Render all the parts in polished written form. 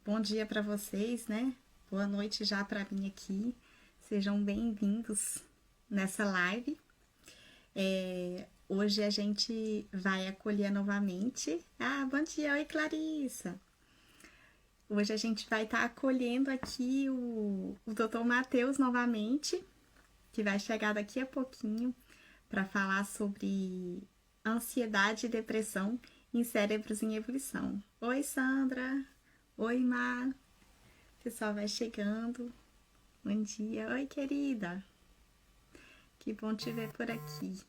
bom dia para vocês, né? Boa noite já para mim aqui. Sejam bem-vindos nessa live. Hoje a gente vai acolher novamente. Bom dia, oi Clarissa. Hoje a gente vai estar acolhendo aqui o Dr. Matheus novamente, que vai chegar daqui a pouquinho para falar sobre ansiedade e depressão em cérebros em ebulição. Oi, Sandra. Oi, Mar. O pessoal vai chegando. Bom dia. Oi, querida. Que bom te ver por aqui.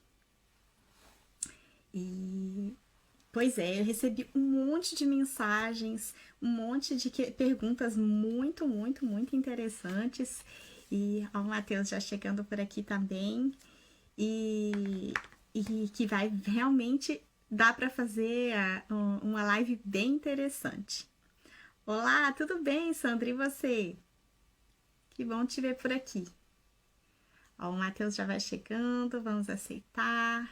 Pois é, eu recebi um monte de mensagens, um monte de perguntas muito, muito, muito interessantes. E o Matheus já chegando por aqui também. E que vai realmente dar para fazer uma live bem interessante. Olá, tudo bem, Sandra? E você? Que bom te ver por aqui. O Matheus já vai chegando, vamos aceitar.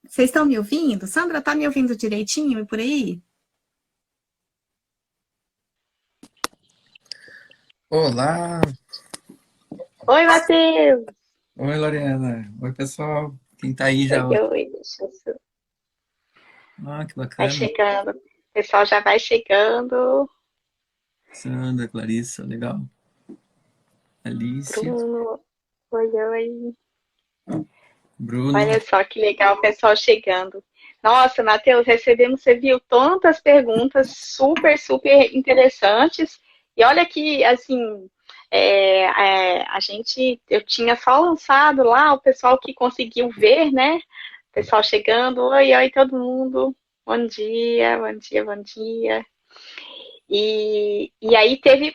Vocês estão me ouvindo? Sandra, tá me ouvindo direitinho e por aí? Olá! Oi, Matheus! Oi, Lorena! Oi, pessoal! Quem tá aí Oi, já? oi, deixa eu... Que Vai bacana! chegando. O pessoal já vai chegando. Sandra, Clarissa, legal. Alice, Bruno, oi, oi. Bruno. Olha só que legal o pessoal chegando. Nossa, Matheus, recebemos, você viu, tantas perguntas super, super interessantes. E olha que, assim, eu tinha só lançado lá o pessoal que conseguiu ver, né? O pessoal chegando, oi, oi, todo mundo. Bom dia, bom dia, bom dia. E aí teve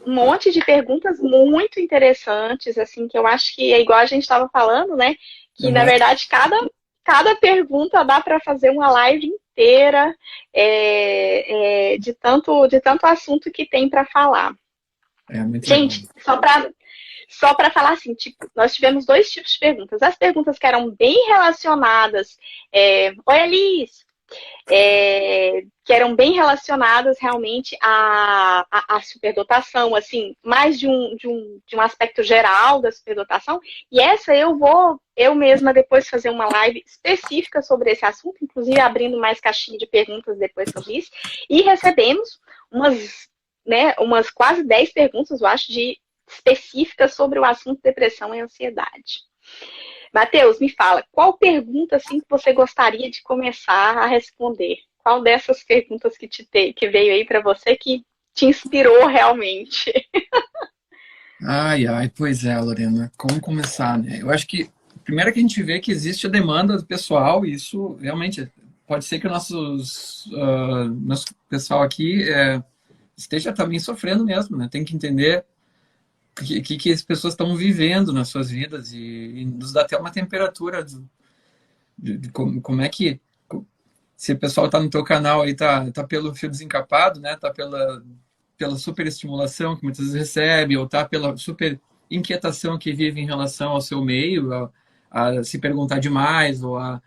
um monte de perguntas muito interessantes, assim, que eu acho que é igual a gente estava falando, né? Que na Aham. verdade cada pergunta dá para fazer uma live inteira de tanto assunto que tem para falar. É muito legal. Gente, só para falar assim, tipo, nós tivemos dois tipos de perguntas. As perguntas que eram bem relacionadas, oi Alice, que eram bem relacionadas realmente à superdotação, assim, mais de um aspecto geral da superdotação. E essa eu mesma depois fazer uma live específica sobre esse assunto, inclusive abrindo mais caixinha de perguntas depois sobre isso. E recebemos umas quase 10 perguntas, eu acho, específicas sobre o assunto depressão e ansiedade. Matheus, me fala, qual pergunta assim que você gostaria de começar a responder? Qual dessas perguntas que veio aí para você que te inspirou realmente? Pois é, Lorena. Como começar, né? Eu acho que, primeiro que a gente vê que existe a demanda do pessoal, e isso realmente pode ser que o nosso pessoal aqui esteja também sofrendo mesmo, né? Tem que entender que as pessoas estão vivendo nas suas vidas e nos dá até uma temperatura de como é que se o pessoal está no teu canal aí tá pelo fio desencapado, né? Tá pela superestimulação que muitas vezes recebe ou tá pela super inquietação que vive em relação ao seu meio, a se perguntar demais ou a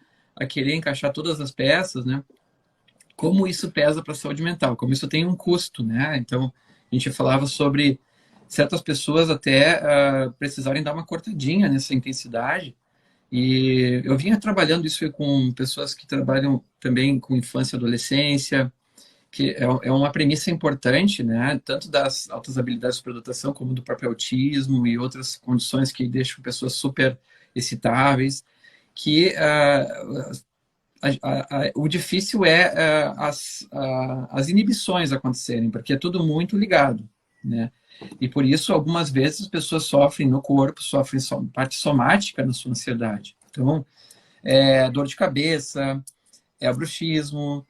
querer encaixar todas as peças, né? Como isso pesa para a saúde mental, como isso tem um custo, né? Então, a gente falava sobre certas pessoas até precisarem dar uma cortadinha nessa intensidade. E eu vinha trabalhando isso com pessoas que trabalham também com infância e adolescência, que é uma premissa importante, né? Tanto das altas habilidades de superdotação, como do próprio autismo e outras condições que deixam pessoas super excitáveis, que o difícil é as inibições acontecerem, porque é tudo muito ligado, né? E por isso, algumas vezes, as pessoas sofrem no corpo, sofrem parte somática na sua ansiedade. Então, dor de cabeça, bruxismo,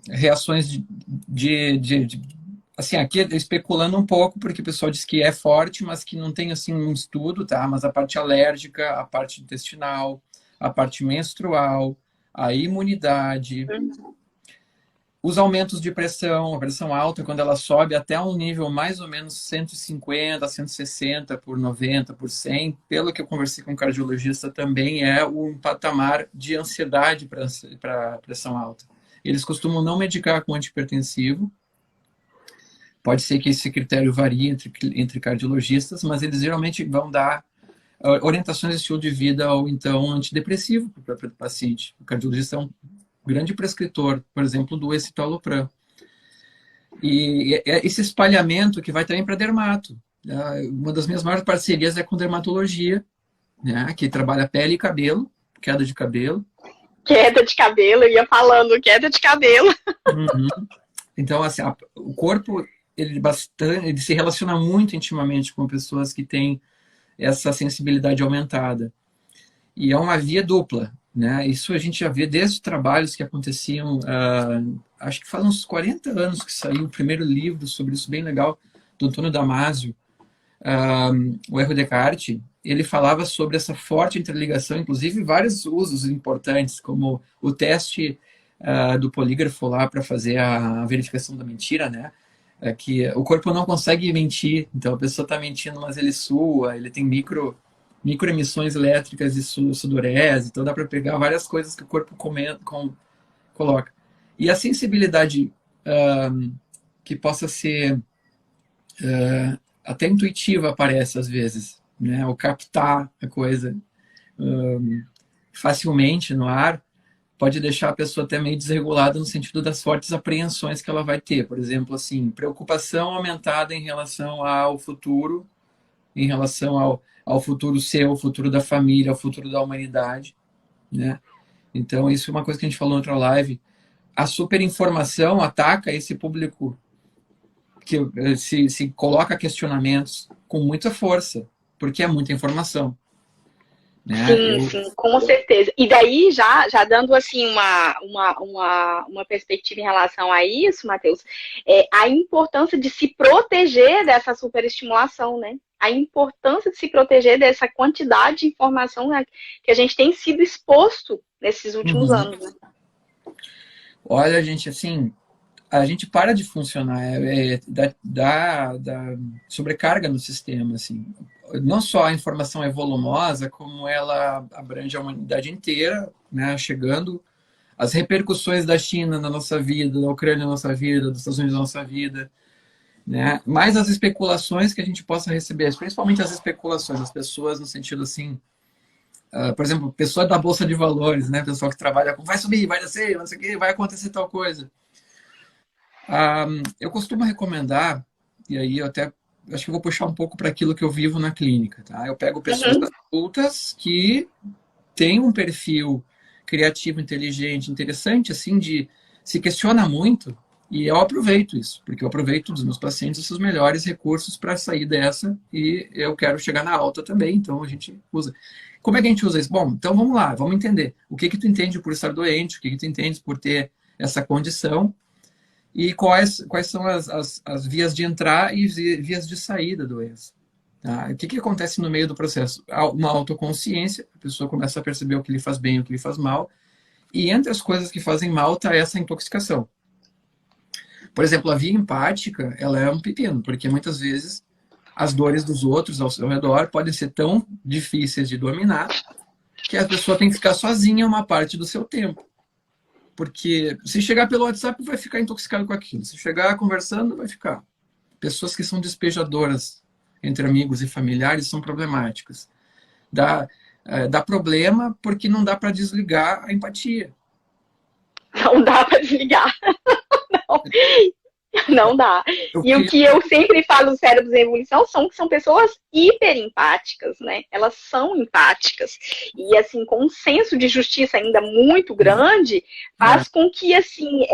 reações assim, aqui especulando um pouco, porque o pessoal diz que é forte, mas que não tem, assim, um estudo, tá? Mas a parte alérgica, a parte intestinal, a parte menstrual, a imunidade, Os aumentos de pressão, a pressão alta, quando ela sobe até um nível mais ou menos 150, 160 por 90, por 100, pelo que eu conversei com o cardiologista, também é um patamar de ansiedade para pressão alta. Eles costumam não medicar com antihipertensivo. Pode ser que esse critério varie entre cardiologistas, mas eles geralmente vão dar orientações de estilo de vida ou então antidepressivo para o paciente. O cardiologista é um grande prescritor, por exemplo, do escitalopram. E esse espalhamento que vai também para dermato. Uma das minhas maiores parcerias é com dermatologia, né, que trabalha pele e cabelo, queda de cabelo. Queda de cabelo, eu ia falando, queda de cabelo. Uhum. Então, assim, o corpo, ele se relaciona muito intimamente com pessoas que têm essa sensibilidade aumentada. E é uma via dupla, né? Isso a gente já vê desde os trabalhos que aconteciam, acho que faz uns 40 anos que saiu o primeiro livro sobre isso, bem legal, do Antônio Damasio, o Erro Descartes. Ele falava sobre essa forte interligação, inclusive vários usos importantes, como o teste do polígrafo lá para fazer a verificação da mentira, né? Que o corpo não consegue mentir, então a pessoa está mentindo, mas ele sua, ele tem microemissões elétricas e sudorese, então dá para pegar várias coisas que o corpo coloca. E a sensibilidade que possa ser até intuitiva aparece às vezes, né? Ou captar a coisa facilmente no ar, pode deixar a pessoa até meio desregulada no sentido das fortes apreensões que ela vai ter. Por exemplo, assim, preocupação aumentada em relação ao futuro, em relação ao futuro seu, ao futuro da família, ao futuro da humanidade, né? Então, isso é uma coisa que a gente falou em outra live. A superinformação ataca esse público que se coloca questionamentos com muita força, porque é muita informação. Né? Sim, com certeza. E daí, já dando assim uma perspectiva em relação a isso, Matheus, a importância de se proteger dessa superestimulação, né? A importância de se proteger dessa quantidade de informação, né, que a gente tem sido exposto nesses últimos anos. Né? Olha, gente, assim, a gente para de funcionar, dá sobrecarga no sistema, assim. Não só a informação é volumosa, como ela abrange a humanidade inteira, né, chegando as repercussões da China na nossa vida, da Ucrânia na nossa vida, dos Estados Unidos na nossa vida, né, mais as especulações que a gente possa receber, principalmente as especulações das pessoas no sentido assim, por exemplo, pessoa da Bolsa de Valores, né, pessoal que trabalha com vai subir, vai descer, não sei o que, vai acontecer tal coisa. Eu costumo recomendar, e aí eu até acho que vou puxar um pouco para aquilo que eu vivo na clínica, tá? Eu pego pessoas adultas que têm um perfil criativo, inteligente, interessante, assim, de se questiona muito, e eu aproveito isso, porque eu aproveito dos meus pacientes os seus melhores recursos para sair dessa, e eu quero chegar na alta também, então a gente usa. Como é que a gente usa isso? Bom, então vamos lá, vamos entender. O que tu entende por estar doente, o que tu entende por ter essa condição, e quais são as vias de entrar e vias de sair da doença. Tá? O que acontece no meio do processo? Uma autoconsciência, a pessoa começa a perceber o que lhe faz bem e o que lhe faz mal, e entre as coisas que fazem mal está essa intoxicação. Por exemplo, a via empática, ela é um pepino, porque muitas vezes as dores dos outros ao seu redor podem ser tão difíceis de dominar que a pessoa tem que ficar sozinha uma parte do seu tempo. Porque se chegar pelo WhatsApp, vai ficar intoxicado com aquilo. Se chegar conversando, vai ficar. Pessoas que são despejadoras entre amigos e familiares são problemáticas. Dá problema porque não dá para desligar a empatia. Não dá para desligar. Não dá. E o que eu sempre falo dos cérebros em evolução são pessoas hiperempáticas, né? Elas são empáticas. E, assim, com um senso de justiça ainda muito grande, faz com que, assim,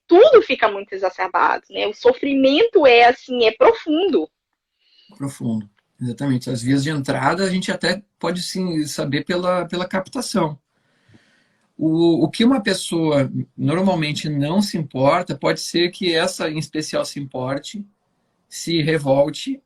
tudo fica muito exacerbado, né? O sofrimento é profundo. Profundo, exatamente. As vias de entrada a gente até pode, sim, saber pela captação. O que uma pessoa normalmente não se importa, pode ser que essa em especial se importe, se revolte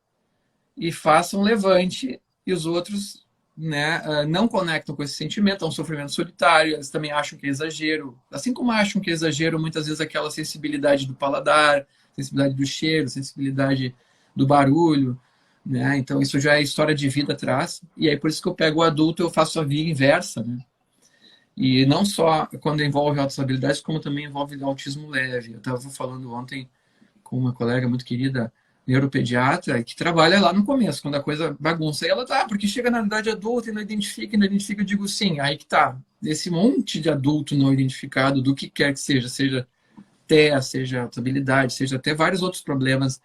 e faça um levante e os outros né, não conectam com esse sentimento, é um sofrimento solitário, eles também acham que é exagero, assim como acham que é exagero muitas vezes aquela sensibilidade do paladar, sensibilidade do cheiro, sensibilidade do barulho, né? Então isso já é história de vida atrás, e aí por isso que eu pego o adulto, eu faço a via inversa, né? E não só quando envolve altas habilidades, como também envolve autismo leve. Eu estava falando ontem com uma colega muito querida, neuropediatra, que trabalha lá no começo, quando a coisa bagunça. E ela tá, porque chega na idade adulta e não identifica, eu digo sim, aí que tá. Esse monte de adulto não identificado, do que quer que seja TEA, seja habilidade, seja até vários outros problemas.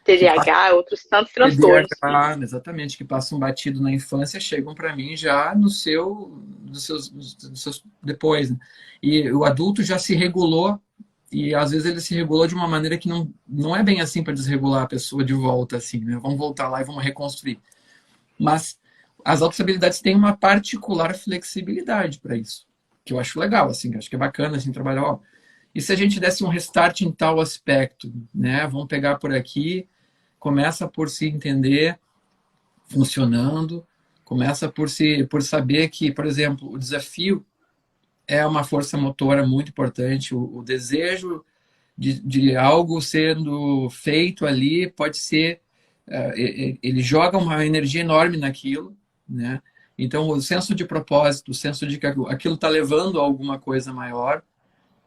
TDAH, outros tantos transtornos. TDAH, exatamente, que passam batido na infância, chegam para mim já no dos seus depois. Né? E o adulto já se regulou, e às vezes ele se regulou de uma maneira que não é bem assim para desregular a pessoa de volta, assim, né? Vamos voltar lá e vamos reconstruir. Mas as outras habilidades têm uma particular flexibilidade para isso, que eu acho legal, assim, acho que é bacana assim, trabalhar. Ó, e se a gente desse um restart em tal aspecto, né? Vamos pegar por aqui, começa por se entender funcionando, começa por saber que, por exemplo, o desafio é uma força motora muito importante, o desejo de algo sendo feito ali pode ser, ele joga uma energia enorme naquilo, né? Então, o senso de propósito, o senso de que aquilo está levando a alguma coisa maior,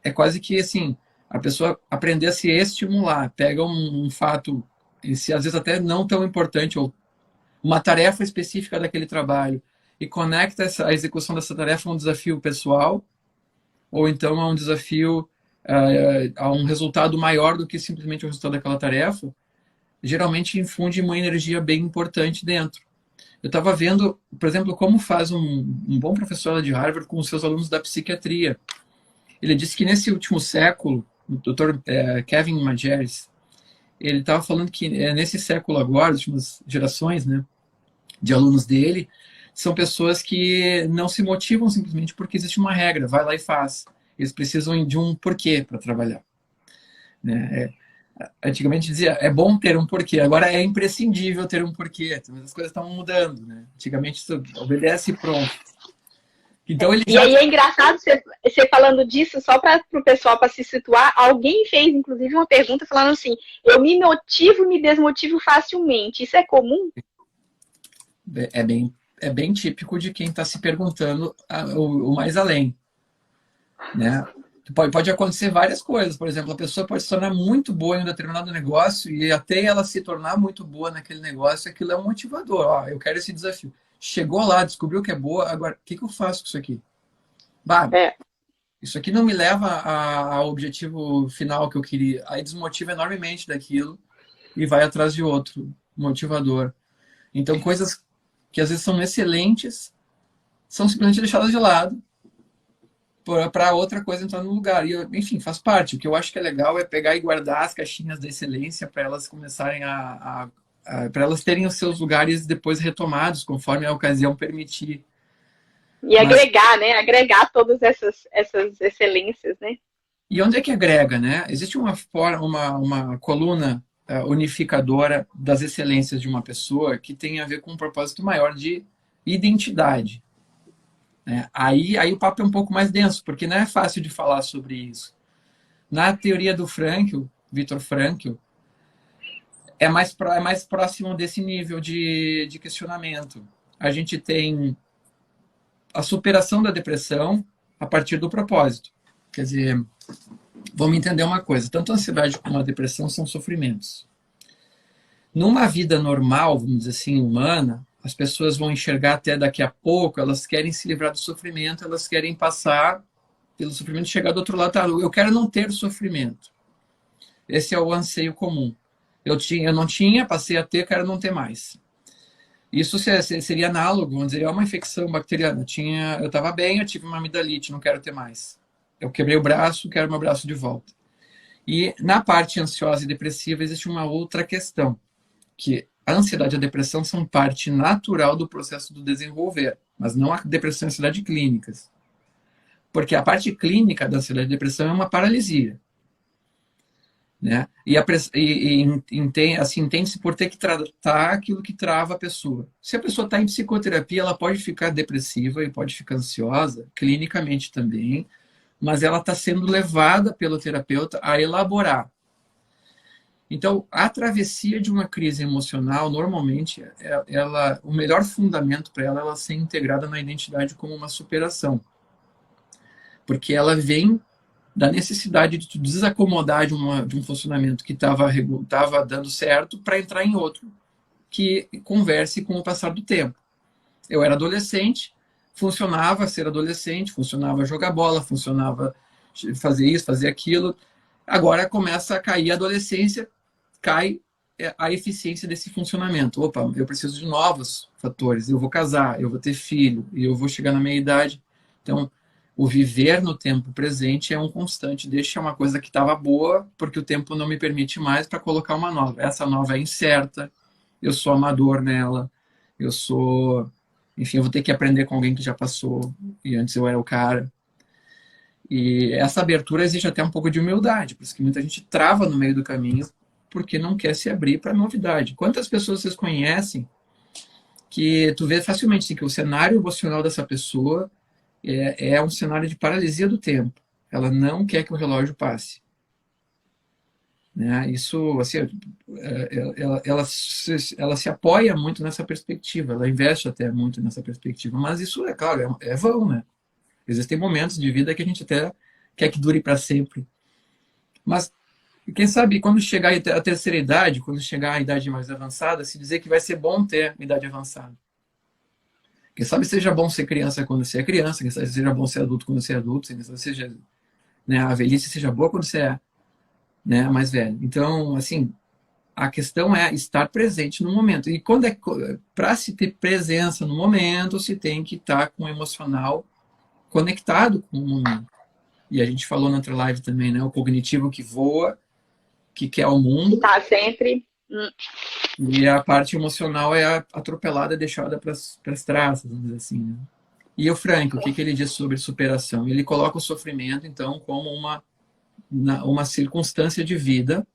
é quase que assim, a pessoa aprender a se estimular, pega um fato, se às vezes até não tão importante, ou uma tarefa específica daquele trabalho, e conecta a execução dessa tarefa a um desafio pessoal, ou então a um desafio, a um resultado maior do que simplesmente o resultado daquela tarefa, geralmente infunde uma energia bem importante dentro. Eu estava vendo, por exemplo, como faz um bom professor lá de Harvard com os seus alunos da psiquiatria. Ele disse que nesse último século, o Dr. Kevin Mageres, ele estava falando que nesse século agora, as últimas gerações, né, de alunos dele, são pessoas que não se motivam simplesmente porque existe uma regra, vai lá e faz. Eles precisam de um porquê para trabalhar. Né? Antigamente dizia, é bom ter um porquê, agora é imprescindível ter um porquê. As coisas estão mudando. Né? Antigamente isso obedece e pronto. Então, ele e aí é engraçado você falando disso, só para o pessoal para se situar, alguém fez inclusive uma pergunta falando assim, eu me motivo e me desmotivo facilmente, isso é comum? É bem típico de quem está se perguntando o mais além. Né? Pode acontecer várias coisas, por exemplo, a pessoa pode se tornar muito boa em um determinado negócio e até ela se tornar muito boa naquele negócio, aquilo é um motivador, ó, eu quero esse desafio. Chegou lá, descobriu que é boa, agora, o que eu faço com isso aqui? Bah, isso aqui não me leva ao objetivo final que eu queria. Aí desmotiva enormemente daquilo e vai atrás de outro motivador. Então, coisas que às vezes são excelentes são simplesmente deixadas de lado para outra coisa entrar no lugar. E, enfim, faz parte. O que eu acho que é legal é pegar e guardar as caixinhas da excelência para elas começarem para elas terem os seus lugares depois retomados, conforme a ocasião permitir. E agregar, né? Agregar todas essas excelências, né? E onde é que agrega, né? Existe uma coluna unificadora das excelências de uma pessoa que tem a ver com um propósito maior de identidade. Né? Aí o papo é um pouco mais denso, porque não é fácil de falar sobre isso. Na teoria do Frankl, Viktor Frankl, é mais próximo desse nível de questionamento. A gente tem a superação da depressão a partir do propósito. Quer dizer, vamos entender uma coisa, tanto a ansiedade como a depressão são sofrimentos. Numa vida normal, vamos dizer assim, humana, as pessoas vão enxergar até daqui a pouco, elas querem se livrar do sofrimento, elas querem passar pelo sofrimento e chegar do outro lado. Tá, eu quero não ter sofrimento. Esse é o anseio comum. Eu não tinha, passei a ter, quero não ter mais. Isso seria análogo, vamos dizer, é uma infecção bacteriana. Eu estava bem, eu tive uma amidalite, não quero ter mais. Eu quebrei o braço, quero meu braço de volta. E na parte ansiosa e depressiva existe uma outra questão, que a ansiedade e a depressão são parte natural do processo do desenvolver, mas não a depressão e a ansiedade clínicas. Porque a parte clínica da ansiedade e depressão é uma paralisia. né? Assim, entende-se por ter que tratar aquilo que trava a pessoa. Se a pessoa está em psicoterapia, ela pode ficar depressiva e pode ficar ansiosa, clinicamente também, mas ela está sendo levada pelo terapeuta a elaborar. Então, a travessia de uma crise emocional, normalmente, o melhor fundamento para ela ser integrada na identidade como uma superação. Porque ela vem da necessidade de te desacomodar de um funcionamento que estava dando certo para entrar em outro que converse com o passar do tempo. Eu era adolescente, funcionava ser adolescente, funcionava jogar bola, funcionava fazer isso, fazer aquilo. Agora começa a cair a adolescência, cai a eficiência desse funcionamento. Opa, eu preciso de novos fatores. Eu vou casar, eu vou ter filho, e eu vou chegar na meia-idade. Então, o viver no tempo presente é um constante. Deixa uma coisa que estava boa, porque o tempo não me permite mais para colocar uma nova. Essa nova é incerta, eu sou amador nela, enfim, eu vou ter que aprender com alguém que já passou, e antes eu era o cara. E essa abertura exige até um pouco de humildade, por isso que muita gente trava no meio do caminho, porque não quer se abrir para novidade. Quantas pessoas vocês conhecem que tu vê facilmente assim, que o cenário emocional dessa pessoa é um cenário de paralisia do tempo. Ela não quer que o relógio passe. Né? Isso, assim, ela se apoia muito nessa perspectiva, ela investe até muito nessa perspectiva, mas isso, é claro, é vão, né? Existem momentos de vida que a gente até quer que dure para sempre. Mas, quem sabe, quando chegar a terceira idade, quando chegar a idade mais avançada, se dizer que vai ser bom ter idade avançada. Quem sabe seja bom ser criança quando você é criança, quem sabe seja bom ser adulto quando você é adulto, quem sabe seja, né, a velhice seja boa quando você é, né, mais velho. Então, assim, a questão é estar presente no momento. E para se ter presença no momento, se tem que estar com o emocional conectado com o momento. E a gente falou na outra live também, né, o cognitivo que voa, que quer o mundo. Tá sempre. E a parte emocional é atropelada, deixada para as traças, vamos dizer assim. Né? E o Frank, o que ele diz sobre superação? Ele coloca o sofrimento, então, como uma circunstância de vida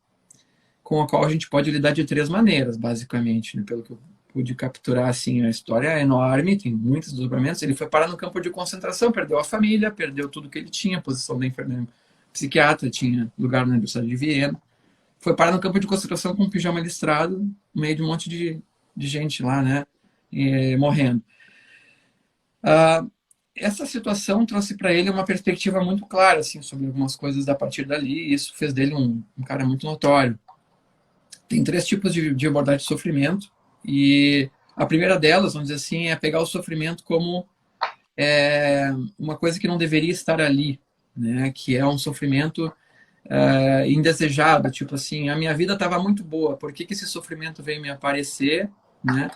com a qual a gente pode lidar de 3 maneiras, basicamente. Né? Pelo que eu pude capturar, assim, a história é enorme, tem muitos desdobramentos. Ele foi parar no campo de concentração, perdeu a família, perdeu tudo que ele tinha, posição da enfermeira psiquiatra, tinha lugar na Universidade de Viena. Foi parar no campo de concentração com um pijama listrado, no meio de um monte de gente lá, né? Morrendo. Essa situação trouxe para ele uma perspectiva muito clara, assim, sobre algumas coisas a partir dali, e isso fez dele um cara muito notório. Tem 3 tipos de abordagem de sofrimento, e a primeira delas, vamos dizer assim, é pegar o sofrimento como uma coisa que não deveria estar ali, né? Que é um sofrimento indesejado, tipo assim, a minha vida estava muito boa, por que esse sofrimento veio me aparecer, né?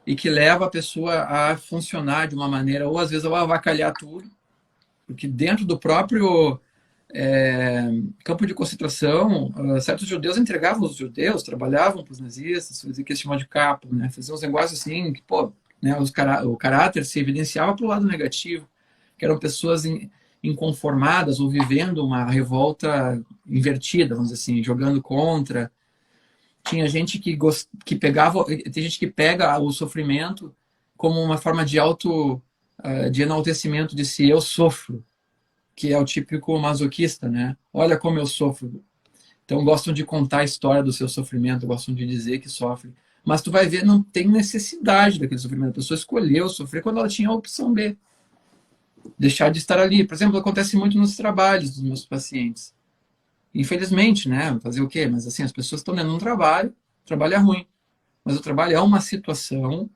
E que leva a pessoa a funcionar de uma maneira, ou às vezes a avacalhar tudo, porque dentro do próprio campo de concentração, certos judeus entregavam os judeus, trabalhavam para os nazistas, faziam que se chama de capo, né? Faziam uns negócios assim, que, pô, né, o caráter se evidenciava para o lado negativo, que eram pessoas inconformadas ou vivendo uma revolta invertida, vamos dizer assim, jogando contra. Tinha gente que pegava, tem gente que pega o sofrimento como uma forma de de enaltecimento de si, eu sofro, que é o típico masoquista, né? Olha como eu sofro. Então gostam de contar a história do seu sofrimento, gostam de dizer que sofre. Mas tu vai ver, não tem necessidade daquele sofrimento. A pessoa escolheu sofrer quando ela tinha a opção B. Deixar de estar ali. Por exemplo, acontece muito nos trabalhos dos meus pacientes. Infelizmente, né? Fazer o quê? Mas assim, as pessoas estão dentro de um trabalho é ruim. Mas o trabalho é uma situação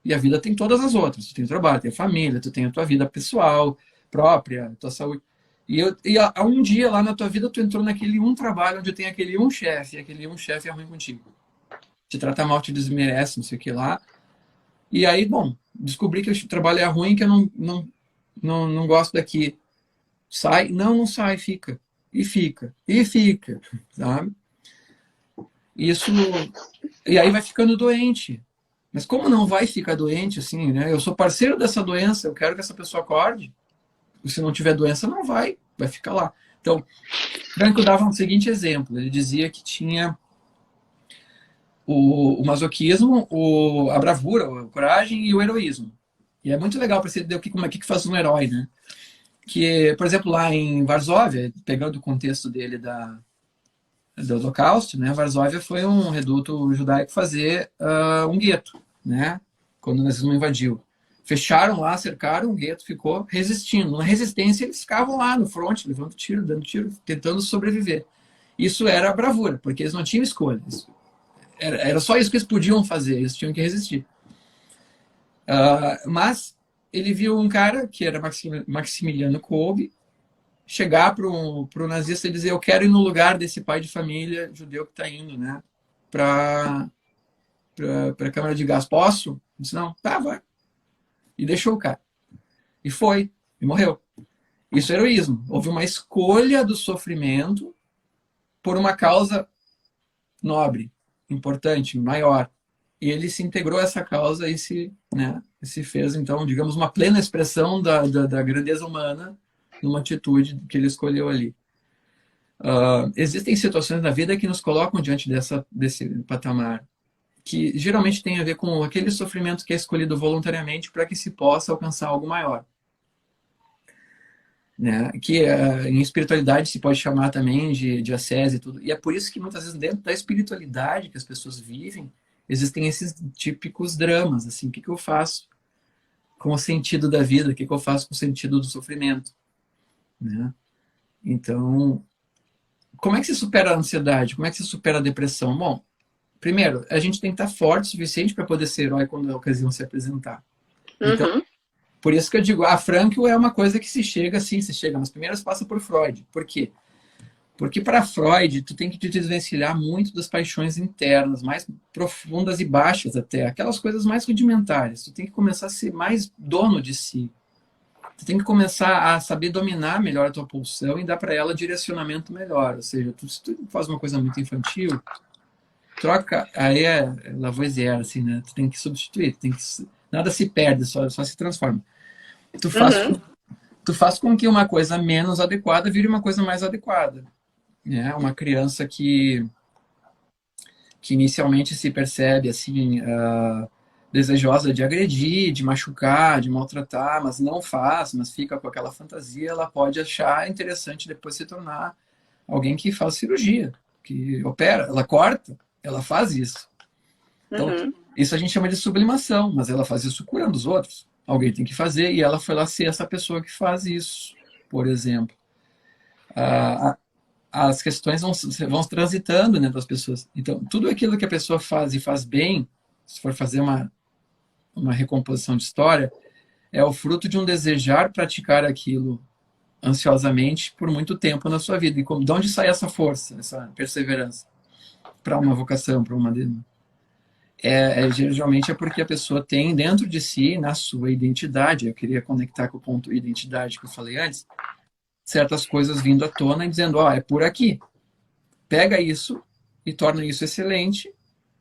e a vida tem todas as outras. Tu tem o trabalho, tem a família, tu tem a tua vida pessoal, própria, a tua saúde. E há um dia lá na tua vida tu entrou naquele trabalho onde tem aquele chefe, e aquele chefe é ruim contigo. Te trata mal, te desmerece, não sei o que lá. E aí, bom, descobri que o trabalho é ruim, que eu não gosto daqui. Sai? Não sai, fica. E fica, sabe? Isso, e aí vai ficando doente. Mas como não vai ficar doente, assim, né? Eu sou parceiro dessa doença, eu quero que essa pessoa acorde. Se não tiver doença, não vai ficar lá. Então, Franco dava um seguinte exemplo. Ele dizia que tinha o masoquismo, a bravura, a coragem e o heroísmo. E é muito legal para você entender o que faz um herói, né? Que, por exemplo, lá em Varsóvia, pegando o contexto dele do Holocausto, né? Varsóvia foi um reduto judaico fazer um gueto, né? Quando o nazismo invadiu. Fecharam lá, cercaram, o gueto ficou resistindo. Na resistência, eles ficavam lá no fronte, levando tiro, dando tiro, tentando sobreviver. Isso era a bravura, porque eles não tinham escolha. Era só isso que eles podiam fazer, eles tinham que resistir. Mas ele viu um cara, que era Maximiliano Kolbe, chegar para o nazista e dizer: eu quero ir no lugar desse pai de família judeu que está indo, né, para a câmara de gás. Posso? Ele disse: não, tá, vai. E deixou o cara. E foi. E morreu. Isso é heroísmo. Houve uma escolha do sofrimento por uma causa nobre, importante, maior. E ele se integrou a essa causa e se fez, então, digamos, uma plena expressão da grandeza humana numa atitude que ele escolheu ali. Existem situações na vida que nos colocam diante desse patamar, que geralmente tem a ver com aquele sofrimento que é escolhido voluntariamente para que se possa alcançar algo maior. Né? Que em espiritualidade se pode chamar também de ascese e tudo. E é por isso que muitas vezes dentro da espiritualidade que as pessoas vivem, existem esses típicos dramas, assim, o que eu faço com o sentido da vida, o que eu faço com o sentido do sofrimento. Né? Então, como é que se supera a ansiedade? Como é que se supera a depressão? Bom, primeiro, a gente tem que estar forte o suficiente para poder ser herói quando a ocasião se apresentar. Então, por isso que eu digo, Frankl é uma coisa que se chega, mas primeiro se passa por Freud. Por quê? Porque para Freud, tu tem que te desvencilhar muito das paixões internas, mais profundas e baixas até, aquelas coisas mais rudimentares. Tu tem que começar a ser mais dono de si. Tu tem que começar a saber dominar melhor a tua pulsão e dar para ela direcionamento melhor. Ou seja, se tu faz uma coisa muito infantil, troca, aí é Lavoisier, assim, né? Tu tem que substituir, nada se perde, só se transforma. Tu faz com que uma coisa menos adequada vire uma coisa mais adequada. Né? Uma criança que inicialmente se percebe assim, desejosa de agredir, de machucar, de maltratar, mas não faz, mas fica com aquela fantasia, ela pode achar interessante depois se tornar alguém que faz cirurgia, que opera, ela corta, ela faz isso. Então, isso a gente chama de sublimação, mas ela faz isso curando os outros. Alguém tem que fazer, e ela foi lá ser essa pessoa que faz isso, por exemplo. As questões vão transitando dentro das pessoas. Então, tudo aquilo que a pessoa faz e faz bem, se for fazer uma recomposição de história, é o fruto de um desejar praticar aquilo ansiosamente por muito tempo na sua vida. E de onde sai essa força, essa perseverança para uma vocação, para uma... geralmente é porque a pessoa tem dentro de si, na sua identidade, eu queria conectar com o ponto identidade que eu falei antes, certas coisas vindo à tona e dizendo, é por aqui. Pega isso e torna isso excelente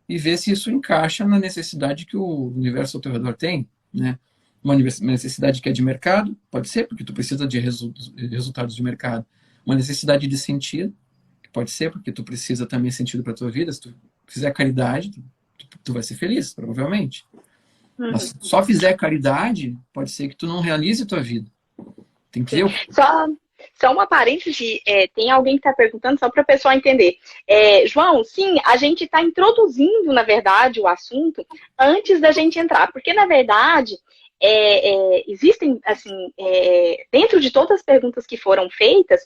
e vê se isso encaixa na necessidade que o universo ao teu redor tem. Né? Uma necessidade que é de mercado, pode ser, porque tu precisa de resultados de mercado. Uma necessidade de sentido, que pode ser, porque tu precisa também de sentido para a tua vida. Se tu fizer caridade, tu vai ser feliz, provavelmente. Mas se só fizer caridade, pode ser que tu não realize a tua vida. Tem que ver. Só uma parêntese, tem alguém que está perguntando, só para o pessoal entender. João, sim, a gente está introduzindo, na verdade, o assunto antes da gente entrar, porque, na verdade, existem, assim, dentro de todas as perguntas que foram feitas,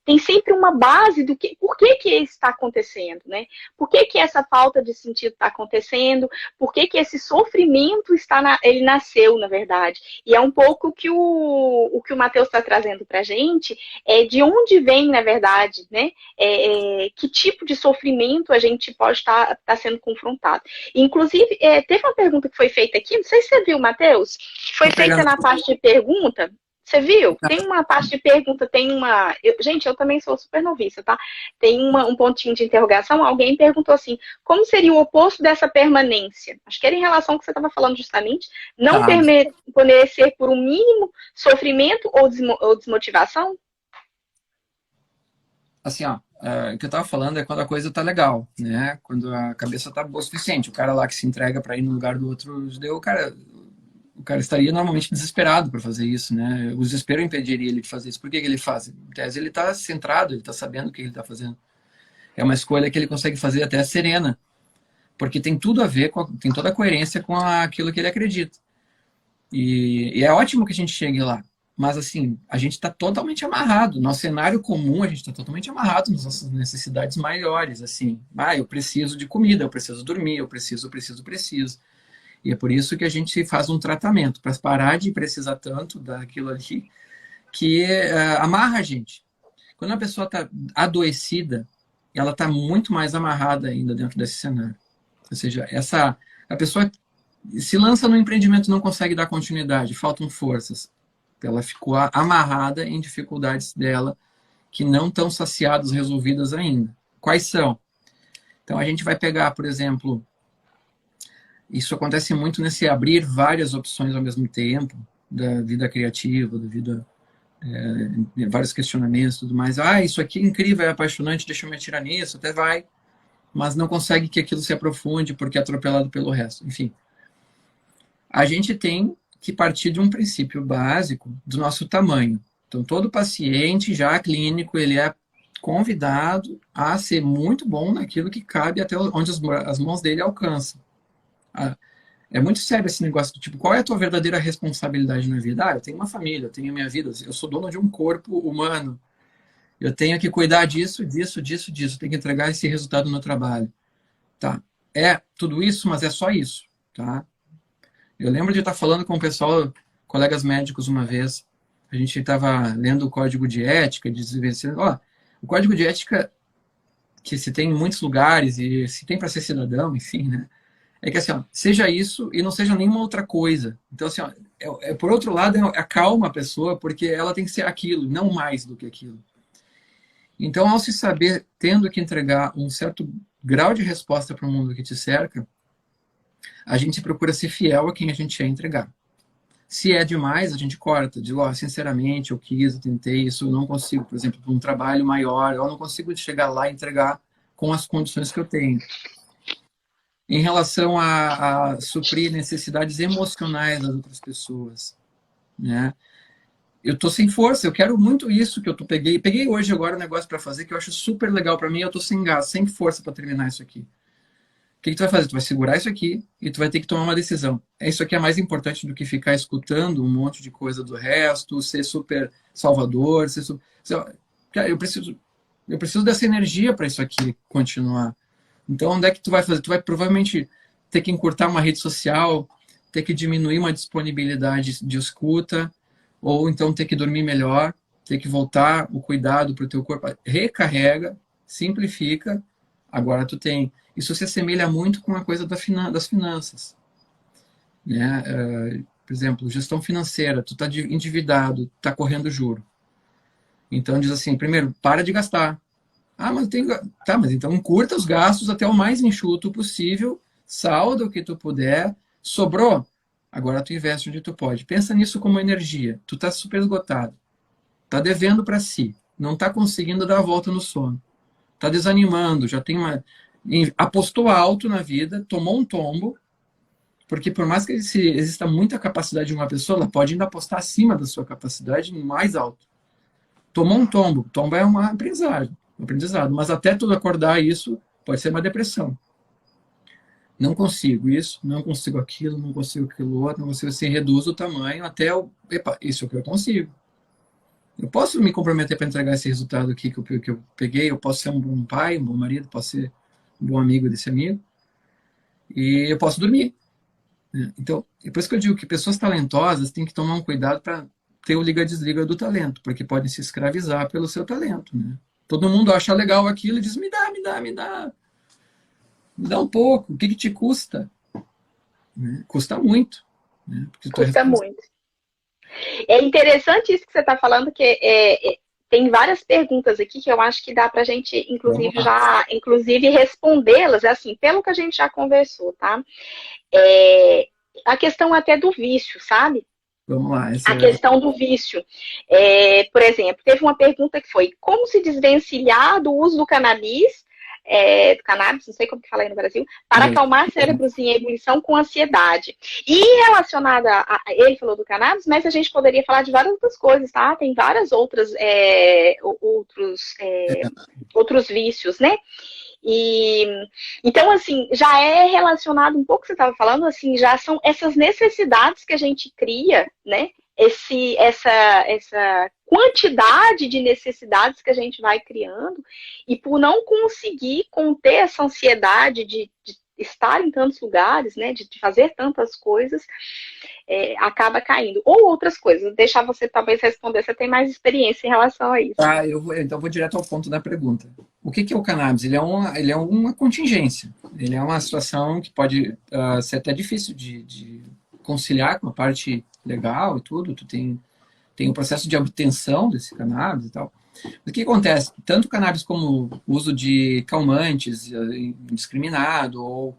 tem sempre uma base do por que isso está acontecendo, né? Por que essa falta de sentido está acontecendo? Por que esse sofrimento ele nasceu, na verdade? E é um pouco o que o Matheus está trazendo para a gente, de onde vem, na verdade, né? Que tipo de sofrimento a gente pode estar sendo confrontado. Inclusive, teve uma pergunta que foi feita aqui, não sei se você viu, Matheus, que foi feita na parte de pergunta. Você viu? Tem uma parte de pergunta, gente, eu também sou super noviça, tá? Tem um pontinho de interrogação. Alguém perguntou assim, como seria o oposto dessa permanência? Acho que era em relação ao que você estava falando justamente. Não permanecer por um mínimo sofrimento ou desmotivação? assim, ó, o que eu tava falando é quando a coisa tá legal, né? Quando a cabeça tá boa o suficiente. O cara lá que se entrega para ir no lugar do outro judeu, o cara estaria normalmente desesperado para fazer isso, né? O desespero impediria ele de fazer isso. Por que que ele faz? Em tese, ele tá centrado, ele tá sabendo o que ele tá fazendo. É uma escolha que ele consegue fazer até serena, porque tem tudo a ver, tem toda a coerência com aquilo que ele acredita. E é ótimo que a gente chegue lá. Mas, assim, a gente está totalmente amarrado. Nosso cenário comum, a gente está totalmente amarrado nas nossas necessidades maiores. Assim, eu preciso de comida, eu preciso dormir, eu preciso, preciso, preciso. E é por isso que a gente faz um tratamento, para parar de precisar tanto daquilo ali, que amarra a gente. Quando a pessoa está adoecida, ela está muito mais amarrada ainda dentro desse cenário. Ou seja, a pessoa se lança no empreendimento e não consegue dar continuidade, faltam forças. Ela ficou amarrada em dificuldades dela que não estão saciadas, resolvidas ainda. Quais são? Então, a gente vai pegar, por exemplo, isso acontece muito nesse abrir várias opções ao mesmo tempo, da vida criativa, da vida, vários questionamentos e tudo mais. Isso aqui é incrível, é apaixonante, deixa eu me atirar nisso, até vai, mas não consegue que aquilo se aprofunde porque é atropelado pelo resto. Enfim, a gente tem que partir de um princípio básico do nosso tamanho. Então, todo paciente já clínico, ele é convidado a ser muito bom naquilo que cabe até onde as mãos dele alcançam. É muito sério esse negócio do tipo, qual é a tua verdadeira responsabilidade na vida? Eu tenho uma família, eu tenho a minha vida, eu sou dono de um corpo humano, eu tenho que cuidar disso, disso, disso, disso, tenho que entregar esse resultado no trabalho. Tá? É tudo isso, mas é só isso, tá? Eu lembro de estar falando com o pessoal, colegas médicos uma vez, a gente estava lendo o código de ética, dizendo, o código de ética que se tem em muitos lugares e se tem para ser cidadão, enfim, né? É que assim, seja isso e não seja nenhuma outra coisa. Então, assim, por outro lado, acalma a pessoa porque ela tem que ser aquilo, não mais do que aquilo. Então, ao se saber, tendo que entregar um certo grau de resposta para o mundo que te cerca, a gente procura ser fiel a quem a gente quer entregar. Se é demais, a gente corta. Diz, sinceramente, eu quis, eu tentei, isso eu não consigo, por exemplo, para um trabalho maior, eu não consigo chegar lá e entregar com as condições que eu tenho. Em relação a suprir necessidades emocionais das outras pessoas, né? Eu tô sem força, eu quero muito isso que eu peguei hoje agora um negócio para fazer que eu acho super legal para mim, eu tô sem gás, sem força para terminar isso aqui. O que tu vai fazer? Tu vai segurar isso aqui e tu vai ter que tomar uma decisão. Isso aqui é mais importante do que ficar escutando um monte de coisa do resto, ser super salvador, eu preciso dessa energia para isso aqui continuar. Então, onde é que tu vai fazer? Tu vai provavelmente ter que encurtar uma rede social, ter que diminuir uma disponibilidade de escuta, ou então ter que dormir melhor, ter que voltar o cuidado para o teu corpo. Recarrega, simplifica, agora tu tem. Isso se assemelha muito com a coisa das finanças. Né? Por exemplo, gestão financeira, tu está endividado, está correndo juro. Então diz assim, primeiro, para de gastar. Mas mas então encurta os gastos até o mais enxuto possível, salda o que tu puder, sobrou, agora tu investe onde tu pode. Pensa nisso como energia. Tu está super esgotado, está devendo para si, não está conseguindo dar a volta no sono, está desanimando, já tem apostou alto na vida, tomou um tombo, porque por mais que exista muita capacidade de uma pessoa, ela pode ainda apostar acima da sua capacidade mais alto. Tomou um tombo, tombo é um aprendizado, mas até tudo acordar isso pode ser uma depressão. Não consigo isso, não consigo aquilo, não consigo aquilo outro, não consigo, assim, reduz o tamanho até isso é o que eu consigo. Eu posso me comprometer para entregar esse resultado aqui que eu peguei, eu posso ser um bom pai, um bom marido, posso ser um bom amigo desse amigo, e eu posso dormir. Então, é por isso que eu digo que pessoas talentosas têm que tomar um cuidado para ter o liga-desliga do talento, porque podem se escravizar pelo seu talento. Né? Todo mundo acha legal aquilo e diz, me dá. Me dá um pouco, o que te custa? Né? Custa muito. Né? Custa muito. É interessante isso que você está falando, que tem várias perguntas aqui que eu acho que dá para a gente, inclusive, respondê-las, assim, pelo que a gente já conversou, tá? A questão até do vício, sabe? Vamos lá. A questão do vício. Por exemplo, teve uma pergunta que foi: como se desvencilhar do uso do cannabis, não sei como que fala aí no Brasil, para acalmar cérebros em ebulição com ansiedade? E relacionada ele falou do cannabis, mas a gente poderia falar de várias outras coisas, tá? Tem várias outros vícios, né? E então, assim, já é relacionado um pouco que você estava falando, assim, já são essas necessidades que a gente cria, né? Essa quantidade de necessidades que a gente vai criando, e por não conseguir conter essa ansiedade de estar em tantos lugares, né? De fazer tantas coisas, acaba caindo. Ou outras coisas. Deixar você talvez responder, você tem mais experiência em relação a isso. Então vou direto ao ponto da pergunta. O que é o cannabis? Ele é uma contingência. Ele é uma situação que pode ser até difícil de conciliar com a parte legal e tudo. Tu tem o processo de obtenção desse cannabis e tal. O que acontece? Tanto o cannabis como o uso de calmantes indiscriminado ou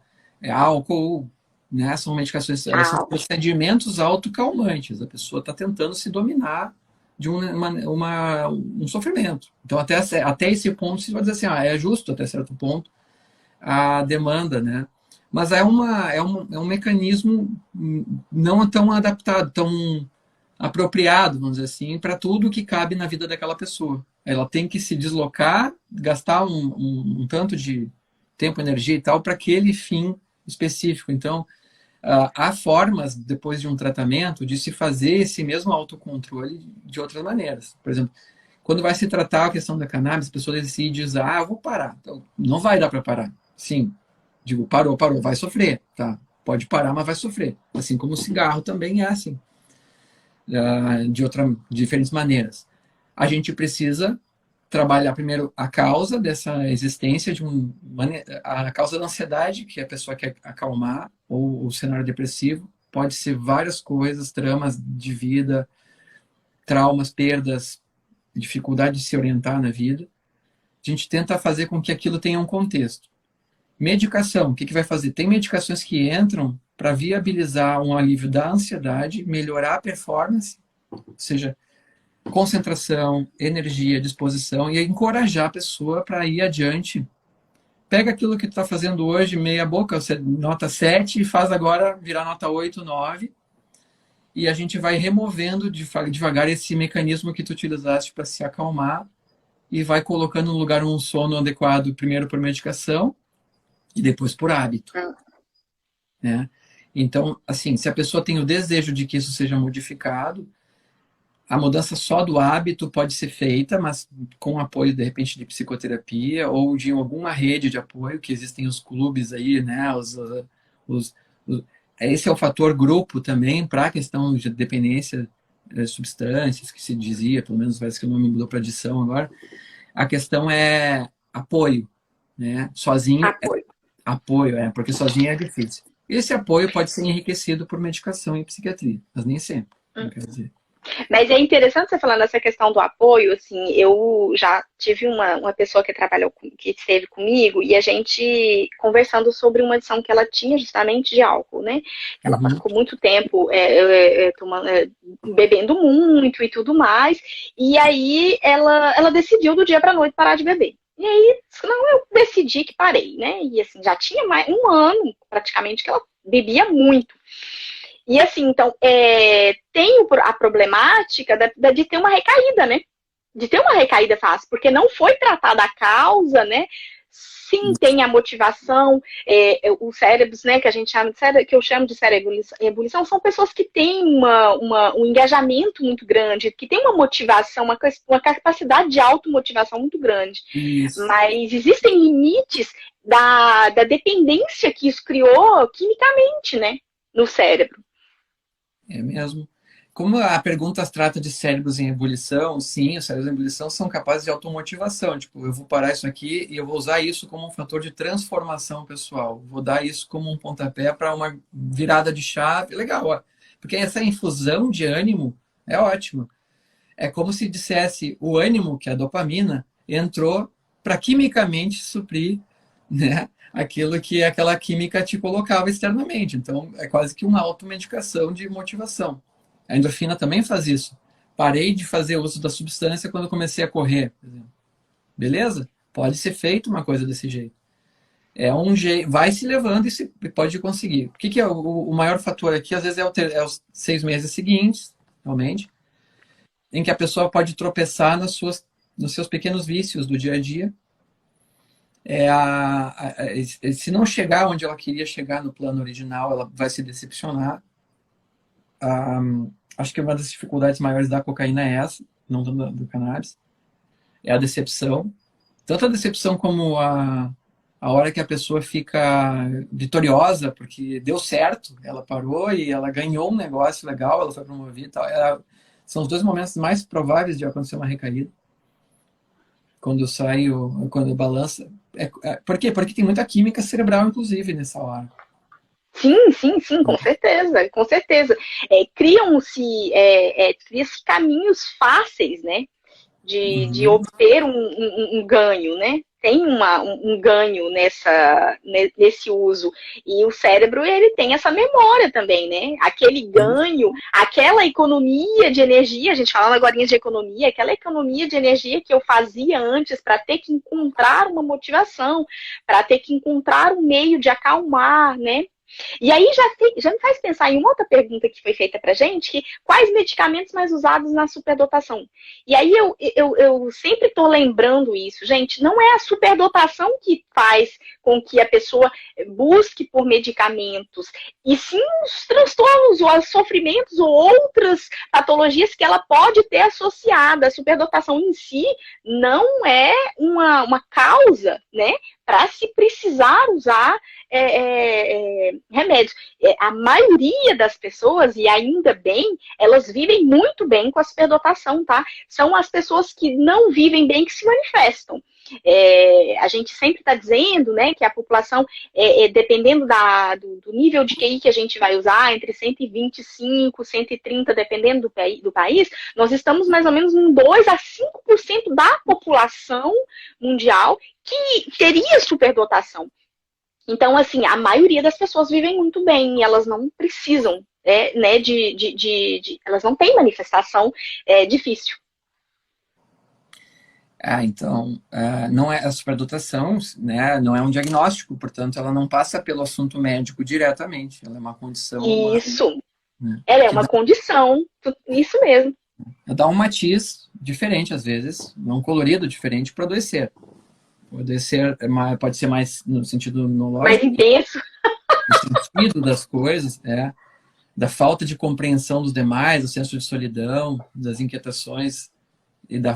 álcool, né, são medicações, são procedimentos autocalmantes. A pessoa está tentando se dominar de um sofrimento. Então, até esse ponto, você vai dizer assim, é justo até certo ponto a demanda, né? Mas é um mecanismo não tão adaptado, tão apropriado, vamos dizer assim, para tudo que cabe na vida daquela pessoa. Ela tem que se deslocar, gastar um tanto de tempo, energia e tal, para aquele fim específico. Então, há formas, depois de um tratamento, de se fazer esse mesmo autocontrole de outras maneiras. Por exemplo, quando vai se tratar a questão da cannabis, a pessoa decide usar, eu vou parar. Então, não vai dar para parar. Sim. Digo, parou, vai sofrer. Tá? Pode parar, mas vai sofrer. Assim como o cigarro também é assim. De diferentes maneiras. A gente precisa trabalhar primeiro a causa dessa existência a causa da ansiedade que a pessoa quer acalmar, ou o cenário depressivo. Pode ser várias coisas, tramas de vida, traumas, perdas, dificuldade de se orientar na vida. A gente tenta fazer com que aquilo tenha um contexto. Medicação, o que vai fazer? Tem medicações que entram para viabilizar um alívio da ansiedade, melhorar a performance, ou seja, concentração, energia, disposição, e encorajar a pessoa para ir adiante. Pega aquilo que tu está fazendo hoje, meia boca, nota 7, e faz agora virar nota 8, 9, e a gente vai removendo devagar esse mecanismo que tu utilizaste para se acalmar, e vai colocando no lugar um sono adequado, primeiro por medicação, e depois por hábito. Né? Então, assim, se a pessoa tem o desejo de que isso seja modificado, a mudança só do hábito pode ser feita, mas com apoio, de repente, de psicoterapia ou de alguma rede de apoio, que existem os clubes aí, né? Esse é o fator grupo também para a questão de dependência de substâncias, que se dizia, pelo menos parece que o nome mudou para adição agora. A questão é apoio, né? Sozinho apoio, porque sozinho é difícil. Esse apoio pode ser enriquecido por medicação em psiquiatria, mas nem sempre, não quer dizer. Mas é interessante você falando essa questão do apoio, assim, eu já tive uma pessoa que esteve comigo, e a gente conversando sobre uma adição que ela tinha justamente de álcool, né? Ela ficou muito tempo bebendo muito e tudo mais, e aí ela decidiu do dia para a noite parar de beber. E aí, não, eu decidi que parei, né? E assim, já tinha mais um ano praticamente que ela bebia muito. E assim, então, tem a problemática de ter uma recaída, né? De ter uma recaída fácil, porque não foi tratada a causa, né? Sim, tem a motivação, os cérebros, né, que a gente chama de cérebro, que eu chamo de cérebro ebulição, são pessoas que têm um engajamento muito grande, que têm uma motivação, uma capacidade de automotivação muito grande. Isso. Mas existem limites da dependência que isso criou quimicamente, né, no cérebro. É mesmo. Como a pergunta trata de cérebros em ebulição, sim, os cérebros em ebulição são capazes de automotivação. Tipo, eu vou parar isso aqui e eu vou usar isso como um fator de transformação pessoal. Vou dar isso como um pontapé para uma virada de chave. Legal, ó. Porque essa infusão de ânimo é ótima. É como se dissesse o ânimo, que é a dopamina, entrou para quimicamente suprir, né, aquilo que aquela química te colocava externamente. Então, é quase que uma automedicação de motivação. A endorfina também faz isso. Parei de fazer uso da substância quando comecei a correr, por exemplo. Beleza? Pode ser feito uma coisa desse jeito. É um jeito, vai se levando e se pode conseguir. O que é o maior fator aqui? Às vezes é os 6 meses seguintes, realmente, em que a pessoa pode tropeçar nos seus pequenos vícios do dia a dia. Se não chegar onde ela queria chegar no plano original, ela vai se decepcionar. Acho que uma das dificuldades maiores da cocaína é essa, não do cannabis. É a decepção. Tanto a decepção como a hora que a pessoa fica vitoriosa, porque deu certo, ela parou e ela ganhou um negócio legal, ela foi promovida e tal. São os 2 momentos mais prováveis de acontecer uma recaída. Quando quando balança. Por quê? Porque tem muita química cerebral, inclusive, nessa hora. Sim, com certeza, com certeza. Criam-se caminhos fáceis, né, de obter um ganho, né? Tem um ganho nesse uso. E o cérebro, ele tem essa memória também, né? Aquele ganho, aquela economia de energia, a gente falando agora de economia, aquela economia de energia que eu fazia antes para ter que encontrar uma motivação, para ter que encontrar um meio de acalmar, né? E aí já me faz pensar em uma outra pergunta que foi feita pra gente, que quais medicamentos mais usados na superdotação? E aí eu sempre estou lembrando isso, gente, não é a superdotação que faz com que a pessoa busque por medicamentos, e sim os transtornos, ou os sofrimentos, ou outras patologias que ela pode ter associada. A superdotação em si não é uma causa, né, para se precisar usar remédios. A maioria das pessoas, e ainda bem, elas vivem muito bem com a superdotação, tá? São as pessoas que não vivem bem que se manifestam. A gente sempre está dizendo, né, que a população, dependendo do nível de QI que a gente vai usar, entre 125, 130, dependendo do país, nós estamos mais ou menos em 2 a 5% da população mundial que teria superdotação. Então, assim, a maioria das pessoas vivem muito bem e elas não precisam, né, elas não têm manifestação difícil. Então, não é a superdotação, né, não é um diagnóstico, portanto, ela não passa pelo assunto médico diretamente, ela é uma condição. Isso, né, ela é uma condição, isso mesmo. Dá um matiz diferente, às vezes, um colorido diferente para adoecer. Pode ser mais no sentido nológico. Mais intenso. No sentido das coisas, da falta de compreensão dos demais, do senso de solidão, das inquietações e da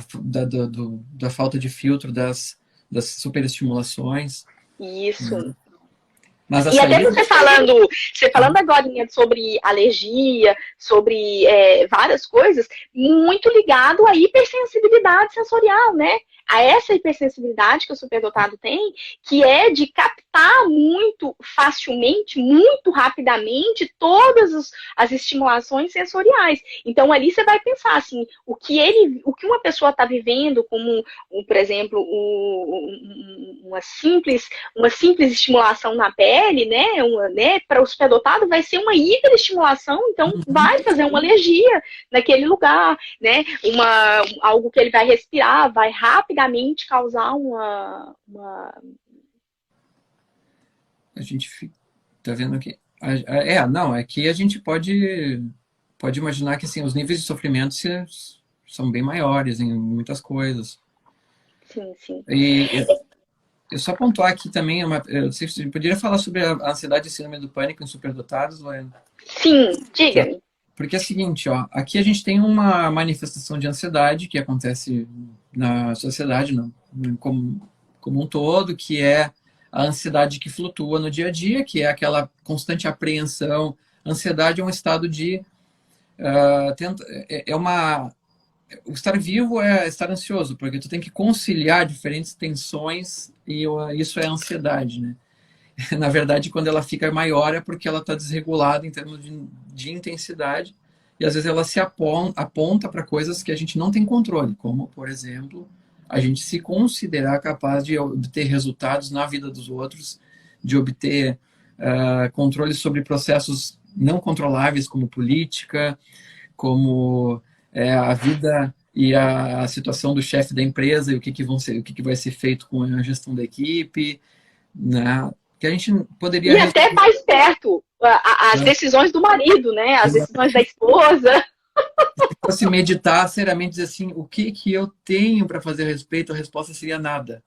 falta de filtro das superestimulações. Isso. Mas e até você falando agora sobre alergia, sobre várias coisas, muito ligado à hipersensibilidade sensorial, né? A essa hipersensibilidade que o superdotado tem, que é de captar muito facilmente, muito rapidamente, todas as estimulações sensoriais. Então, ali você vai pensar assim, o que uma pessoa está vivendo, como, por exemplo, uma simples estimulação na pele, né? Para o superdotado vai ser uma hiperestimulação, então vai fazer uma alergia naquele lugar, né? Algo que ele vai respirar, vai rapidamente causar uma... A gente tá vendo aqui. É que a gente pode imaginar que assim, os níveis de sofrimento são bem maiores em muitas coisas. Sim. E eu só pontuar aqui também, você poderia falar sobre a ansiedade e síndrome do pânico em superdotados, Loena? Sim, diga-me. Porque é o seguinte, aqui a gente tem uma manifestação de ansiedade que acontece na sociedade como um todo, que é a ansiedade que flutua no dia a dia, que é aquela constante apreensão. Ansiedade é um estado de... O estar vivo é estar ansioso, porque tu tem que conciliar diferentes tensões e isso é ansiedade, né? Na verdade, quando ela fica maior é porque ela está desregulada em termos de intensidade e às vezes ela se aponta para coisas que a gente não tem controle, como, por exemplo, a gente se considerar capaz de obter resultados na vida dos outros, de obter controle sobre processos não controláveis como política, como a vida e a situação do chefe da empresa e o que vão ser, o que vai ser feito com a gestão da equipe, né? Que a gente poderia... E até mais perto, as decisões do marido, né? As decisões da esposa. Se fosse meditar seriamente, dizer assim, o que eu tenho para fazer a respeito, a resposta seria nada.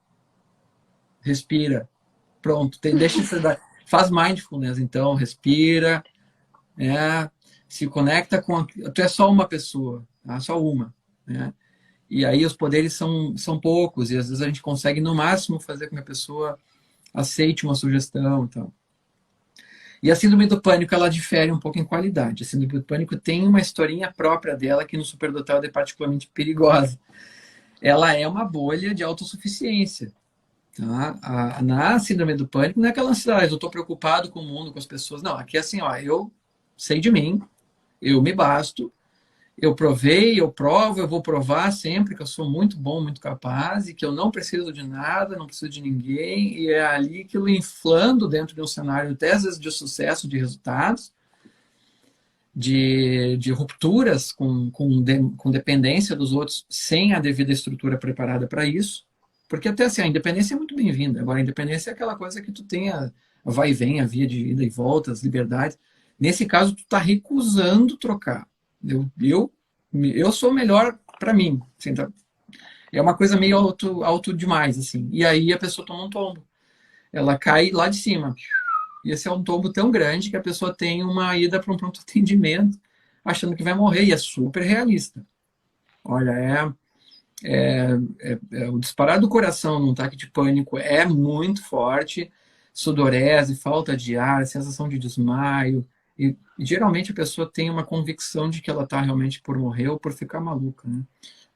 Respira. Pronto. Deixa isso dar. Faz mindfulness, então. Respira. Se conecta com... Tu é só uma pessoa. Tá? Só uma. Né? E aí os poderes são poucos. E às vezes a gente consegue, no máximo, fazer com que a pessoa aceite uma sugestão. Então. E a síndrome do pânico, ela difere um pouco em qualidade. A síndrome do pânico tem uma historinha própria dela que no superdotado é particularmente perigosa. Ela é uma bolha de autossuficiência. Tá? Na síndrome do pânico não é aquela ansiedade, eu estou preocupado com o mundo, com as pessoas. Não, aqui é assim, ó, eu sei de mim, eu me basto, eu provei, eu provo, eu vou provar sempre que eu sou muito bom, muito capaz e que eu não preciso de nada, não preciso de ninguém. E é ali aquilo inflando dentro de um cenário, até às vezes de sucesso, de resultados, de rupturas com dependência dos outros, sem a devida estrutura preparada para isso. Porque até assim, a independência é muito bem-vinda. Agora, a independência é aquela coisa que tu tem a vai e vem, a via de ida e volta, as liberdades. Nesse caso, tu está recusando trocar. Eu sou melhor para mim. Assim, tá? É uma coisa meio alto demais. Assim. E aí a pessoa toma um tombo. Ela cai lá de cima. E esse é um tombo tão grande que a pessoa tem uma ida para um pronto atendimento achando que vai morrer. E é super realista. Olha, o disparar do coração num ataque de pânico é muito forte. Sudorese, falta de ar, sensação de desmaio. E geralmente a pessoa tem uma convicção de que ela está realmente por morrer ou por ficar maluca, né?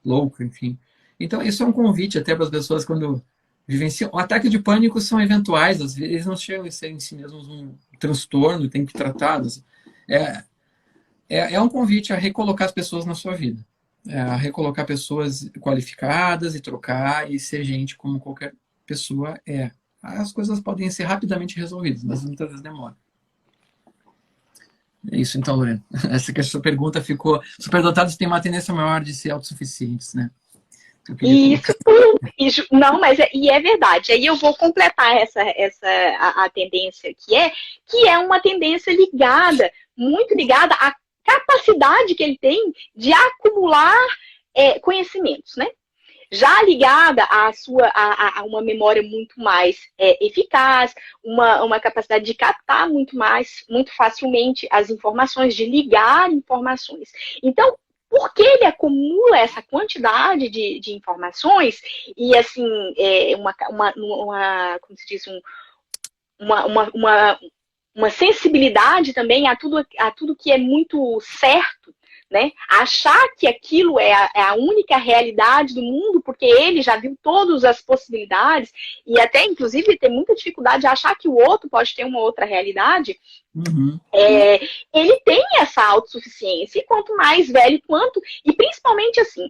Louca, enfim. Então, isso é um convite até para as pessoas quando vivenciam. O ataque de pânico são eventuais, às vezes eles não chegam a ser em si mesmos um transtorno, tem que tratá-los. É um convite a recolocar as pessoas na sua vida. A recolocar pessoas qualificadas e trocar e ser gente como qualquer pessoa é. As coisas podem ser rapidamente resolvidas, mas muitas vezes demora. É isso então, Lorena. Essa pergunta ficou... Superdotados têm uma tendência maior de ser autossuficientes, né? Isso, não, mas é verdade. Aí eu vou completar a tendência que é uma tendência ligada, muito ligada à capacidade que ele tem de acumular conhecimentos, né? Já ligada a uma memória muito mais eficaz, uma capacidade de captar muito facilmente as informações, de ligar informações. Então, porque ele acumula essa quantidade de informações e, assim, como se diz, uma sensibilidade também a tudo que é muito certo, né? Achar que aquilo é a única realidade do mundo, porque ele já viu todas as possibilidades, e até, inclusive, ter muita dificuldade de achar que o outro pode ter uma outra realidade. Uhum. Ele tem essa autossuficiência, e quanto mais velho, e principalmente assim,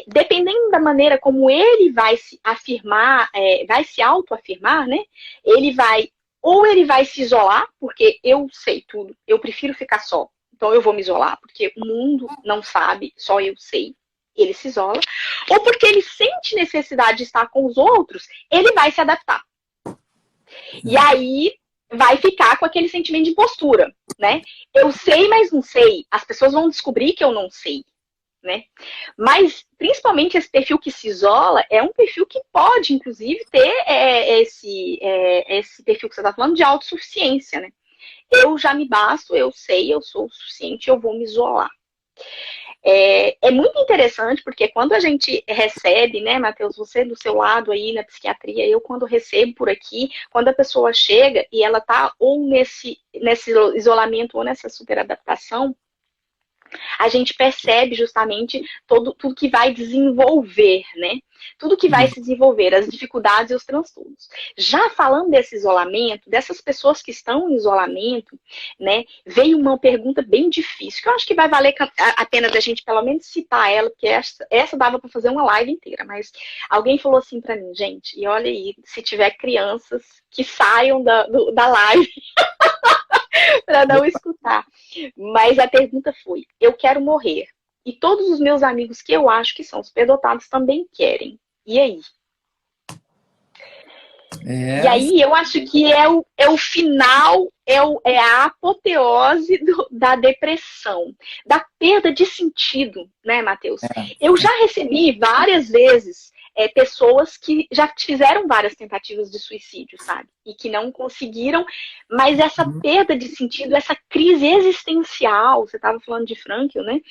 dependendo da maneira como ele vai se afirmar, vai se autoafirmar, né? Ele vai se isolar, porque eu sei tudo, eu prefiro ficar só. Então eu vou me isolar, porque o mundo não sabe, só eu sei. Ele se isola. Ou porque ele sente necessidade de estar com os outros, ele vai se adaptar. E aí vai ficar com aquele sentimento de impostura, né? Eu sei, mas não sei. As pessoas vão descobrir que eu não sei, né? Mas, principalmente, esse perfil que se isola é um perfil que pode, inclusive, ter esse perfil que você está falando de autossuficiência, né? Eu já me basto, eu sei, eu sou o suficiente, eu vou me isolar. É muito interessante, porque quando a gente recebe, né, Matheus, você do seu lado aí na psiquiatria, eu quando recebo por aqui, quando a pessoa chega e ela tá ou nesse isolamento ou nessa superadaptação, a gente percebe justamente tudo que vai desenvolver, né? Tudo que vai se desenvolver, as dificuldades e os transtornos. Já falando desse isolamento, dessas pessoas que estão em isolamento, né? Veio uma pergunta bem difícil, que eu acho que vai valer a pena da gente pelo menos citar ela, porque essa dava para fazer uma live inteira, mas alguém falou assim para mim, gente, e olha aí, se tiver crianças que saiam da live... para não escutar. Mas a pergunta foi: eu quero morrer. E todos os meus amigos que eu acho que são superdotados também querem. E aí? E aí eu acho que é o final, é a apoteose da depressão, da perda de sentido, né, Matheus? Eu já recebi várias vezes pessoas que já fizeram várias tentativas de suicídio, sabe? E que não conseguiram, mas essa perda de sentido, essa crise existencial, você estava falando de Frankl, né?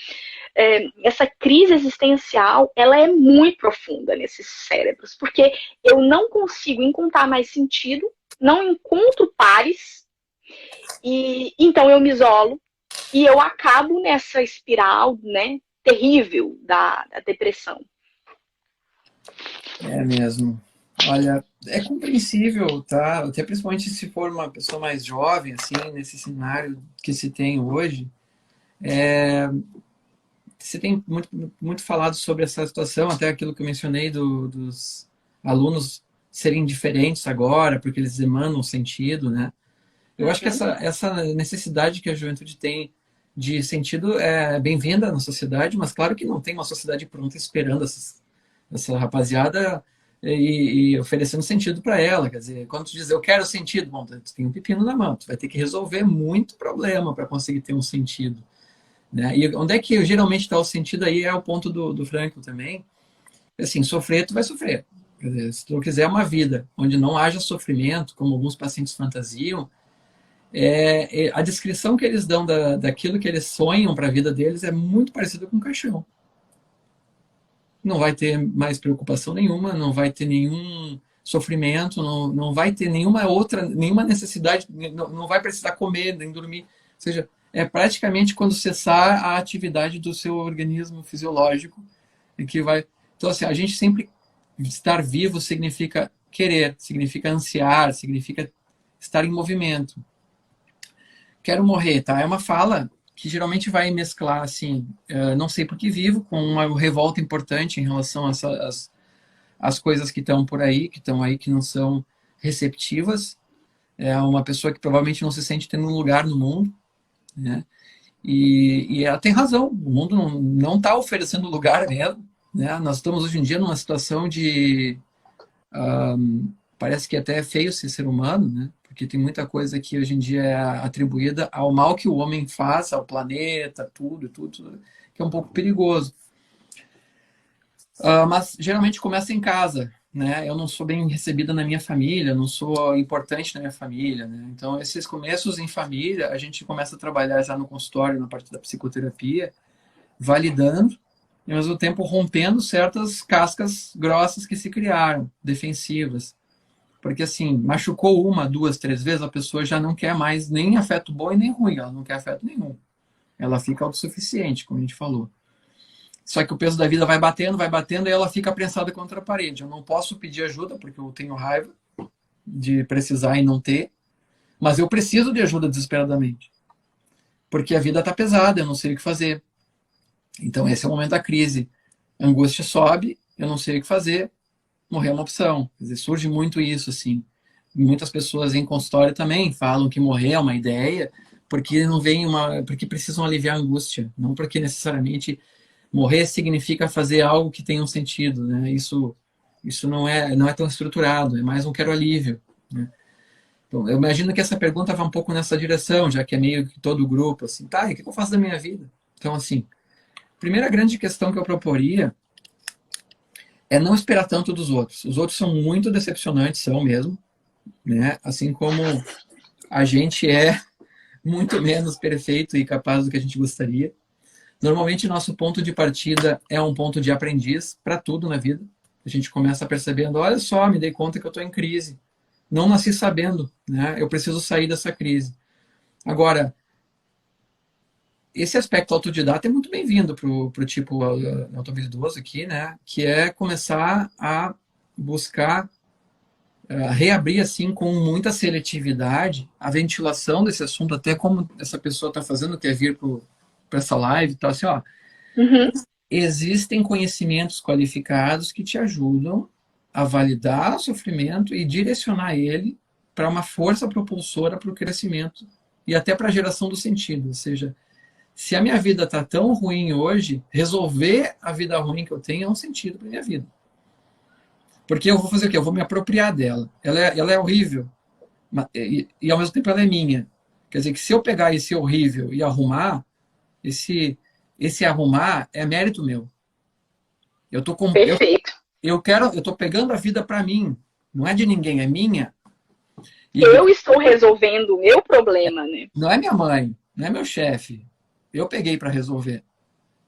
Essa crise existencial, ela é muito profunda nesses cérebros, porque eu não consigo encontrar mais sentido, não encontro pares, e então eu me isolo e eu acabo nessa espiral, né, terrível da depressão. É mesmo. Olha, é compreensível, tá? Até principalmente se for uma pessoa mais jovem, assim, nesse cenário que se tem hoje. Você tem muito falado sobre essa situação, até aquilo que eu mencionei dos alunos serem diferentes agora, porque eles emanam sentido, né? Eu acho que essa necessidade que a juventude tem de sentido é bem-vinda na sociedade, mas claro que não tem uma sociedade pronta esperando essa rapaziada e oferecendo sentido para ela. Quer dizer, quando tu diz eu quero sentido, bom, tu tem um pepino na mão, tu vai ter que resolver muito problema para conseguir ter um sentido. Né? E onde é que geralmente está o sentido aí é o ponto do Frankl também. Assim, sofrer, tu vai sofrer. Quer dizer, se tu quiser uma vida onde não haja sofrimento, como alguns pacientes fantasiam, a descrição que eles dão daquilo que eles sonham para a vida deles é muito parecida com um caixão. Não vai ter mais preocupação nenhuma, não vai ter nenhum sofrimento, não vai ter nenhuma necessidade, não vai precisar comer, nem dormir. Ou seja, é praticamente quando cessar a atividade do seu organismo fisiológico e que vai. Então, assim, a gente sempre estar vivo significa querer, significa ansiar, significa estar em movimento. Quero morrer, tá? É uma fala que geralmente vai mesclar, assim, não sei por que vivo, com uma revolta importante em relação às coisas que estão por aí, que estão aí, que não são receptivas. É uma pessoa que provavelmente não se sente tendo um lugar no mundo, né? E ela tem razão, o mundo não está oferecendo lugar mesmo, né? Nós estamos hoje em dia numa situação de parece que até é feio ser humano, né? Porque tem muita coisa que hoje em dia é atribuída ao mal que o homem faz ao planeta, tudo, que é um pouco perigoso. Mas geralmente começa em casa, né? Eu não sou bem recebida na minha família, não sou importante na minha família, né? Então, esses começos em família, a gente começa a trabalhar já no consultório, na parte da psicoterapia, validando e, ao mesmo tempo, rompendo certas cascas grossas que se criaram, defensivas. Porque, assim, machucou 1, 2, 3 vezes, a pessoa já não quer mais nem afeto bom e nem ruim, ela não quer afeto nenhum. Ela fica autossuficiente, como a gente falou. Só que o peso da vida vai batendo, e ela fica prensada contra a parede. Eu não posso pedir ajuda, porque eu tenho raiva de precisar e não ter, mas eu preciso de ajuda desesperadamente. Porque a vida está pesada, eu não sei o que fazer. Então, esse é o momento da crise. A angústia sobe, eu não sei o que fazer, morrer é uma opção. Quer dizer, surge muito isso, assim. Muitas pessoas em consultório também falam que morrer é uma ideia, porque porque precisam aliviar a angústia, não porque necessariamente morrer significa fazer algo que tenha um sentido, né? Isso não é tão estruturado, é mais um quero alívio, né? Então, eu imagino que essa pergunta vai um pouco nessa direção, já que é meio que todo o grupo, assim, tá, e o que eu faço da minha vida? Então, assim, a primeira grande questão que eu proporia é não esperar tanto dos outros. Os outros são muito decepcionantes, são mesmo, né? Assim como a gente é muito menos perfeito e capaz do que a gente gostaria. Normalmente, nosso ponto de partida é um ponto de aprendiz para tudo na vida. A gente começa percebendo, olha só, me dei conta que eu estou em crise. Não nasci sabendo, né? Eu preciso sair dessa crise. Agora, esse aspecto autodidata é muito bem-vindo para o tipo autoidoso aqui, né? Que é começar a buscar reabrir, assim, com muita seletividade, a ventilação desse assunto, até como essa pessoa está fazendo, quer vir para essa live, tá assim, ó. Existem conhecimentos qualificados que te ajudam a validar o sofrimento e direcionar ele para uma força propulsora para o crescimento e até para a geração do sentido. Ou seja, se a minha vida está tão ruim hoje, resolver a vida ruim que eu tenho é um sentido para minha vida. Porque eu vou fazer o quê? Eu vou me apropriar dela. Ela é horrível, e ao mesmo tempo ela é minha. Quer dizer que se eu pegar esse horrível e arrumar, esse arrumar é mérito meu. Perfeito. Eu tô pegando a vida para mim. Não é de ninguém, é minha. E eu estou resolvendo o meu problema, né? não é minha mãe, não é meu chefe. Eu peguei para resolver.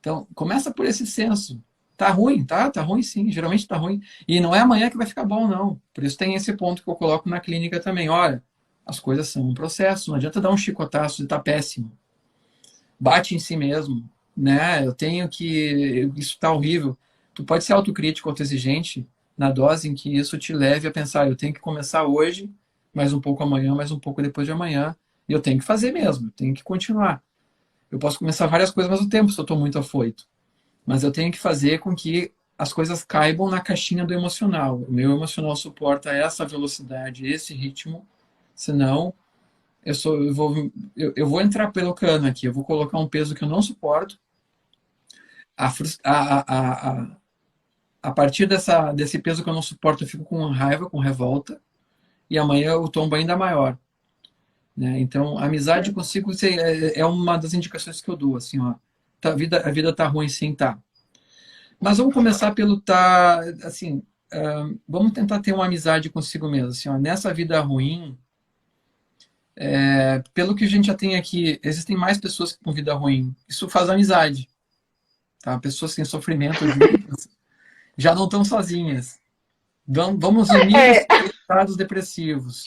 Então, começa por esse senso. Tá ruim, tá? Tá ruim sim, geralmente tá ruim. E não é amanhã que vai ficar bom, não. Por isso tem esse ponto que eu coloco na clínica também. Olha, as coisas são um processo, não adianta dar um chicotaço e tá péssimo. Bate em si mesmo, né? Eu tenho que... Isso tá horrível. Tu pode ser autocrítico, autoexigente, na dose em que isso te leve a pensar, eu tenho que começar hoje, mais um pouco amanhã, mais um pouco depois de amanhã, e eu tenho que fazer mesmo, eu tenho que continuar. Eu posso começar várias coisas ao mesmo tempo se eu estou muito afoito. Mas eu tenho que fazer com que as coisas caibam na caixinha do emocional. O meu emocional suporta essa velocidade, esse ritmo, senão eu vou entrar pelo cano aqui, eu vou colocar um peso que eu não suporto. A partir desse peso que eu não suporto, eu fico com raiva, com revolta, e amanhã o tombo ainda maior. Né? Então, a amizade consigo é uma das indicações que eu dou. Assim, ó, a vida tá ruim, sim, tá. Mas vamos começar pelo tá, assim, vamos tentar ter uma amizade consigo mesmo. Assim, ó, nessa vida ruim, pelo que a gente já tem aqui, existem mais pessoas com vida ruim. Isso faz amizade. Tá? Pessoas sem sofrimento já não estão sozinhas. Vamos unir os estados depressivos.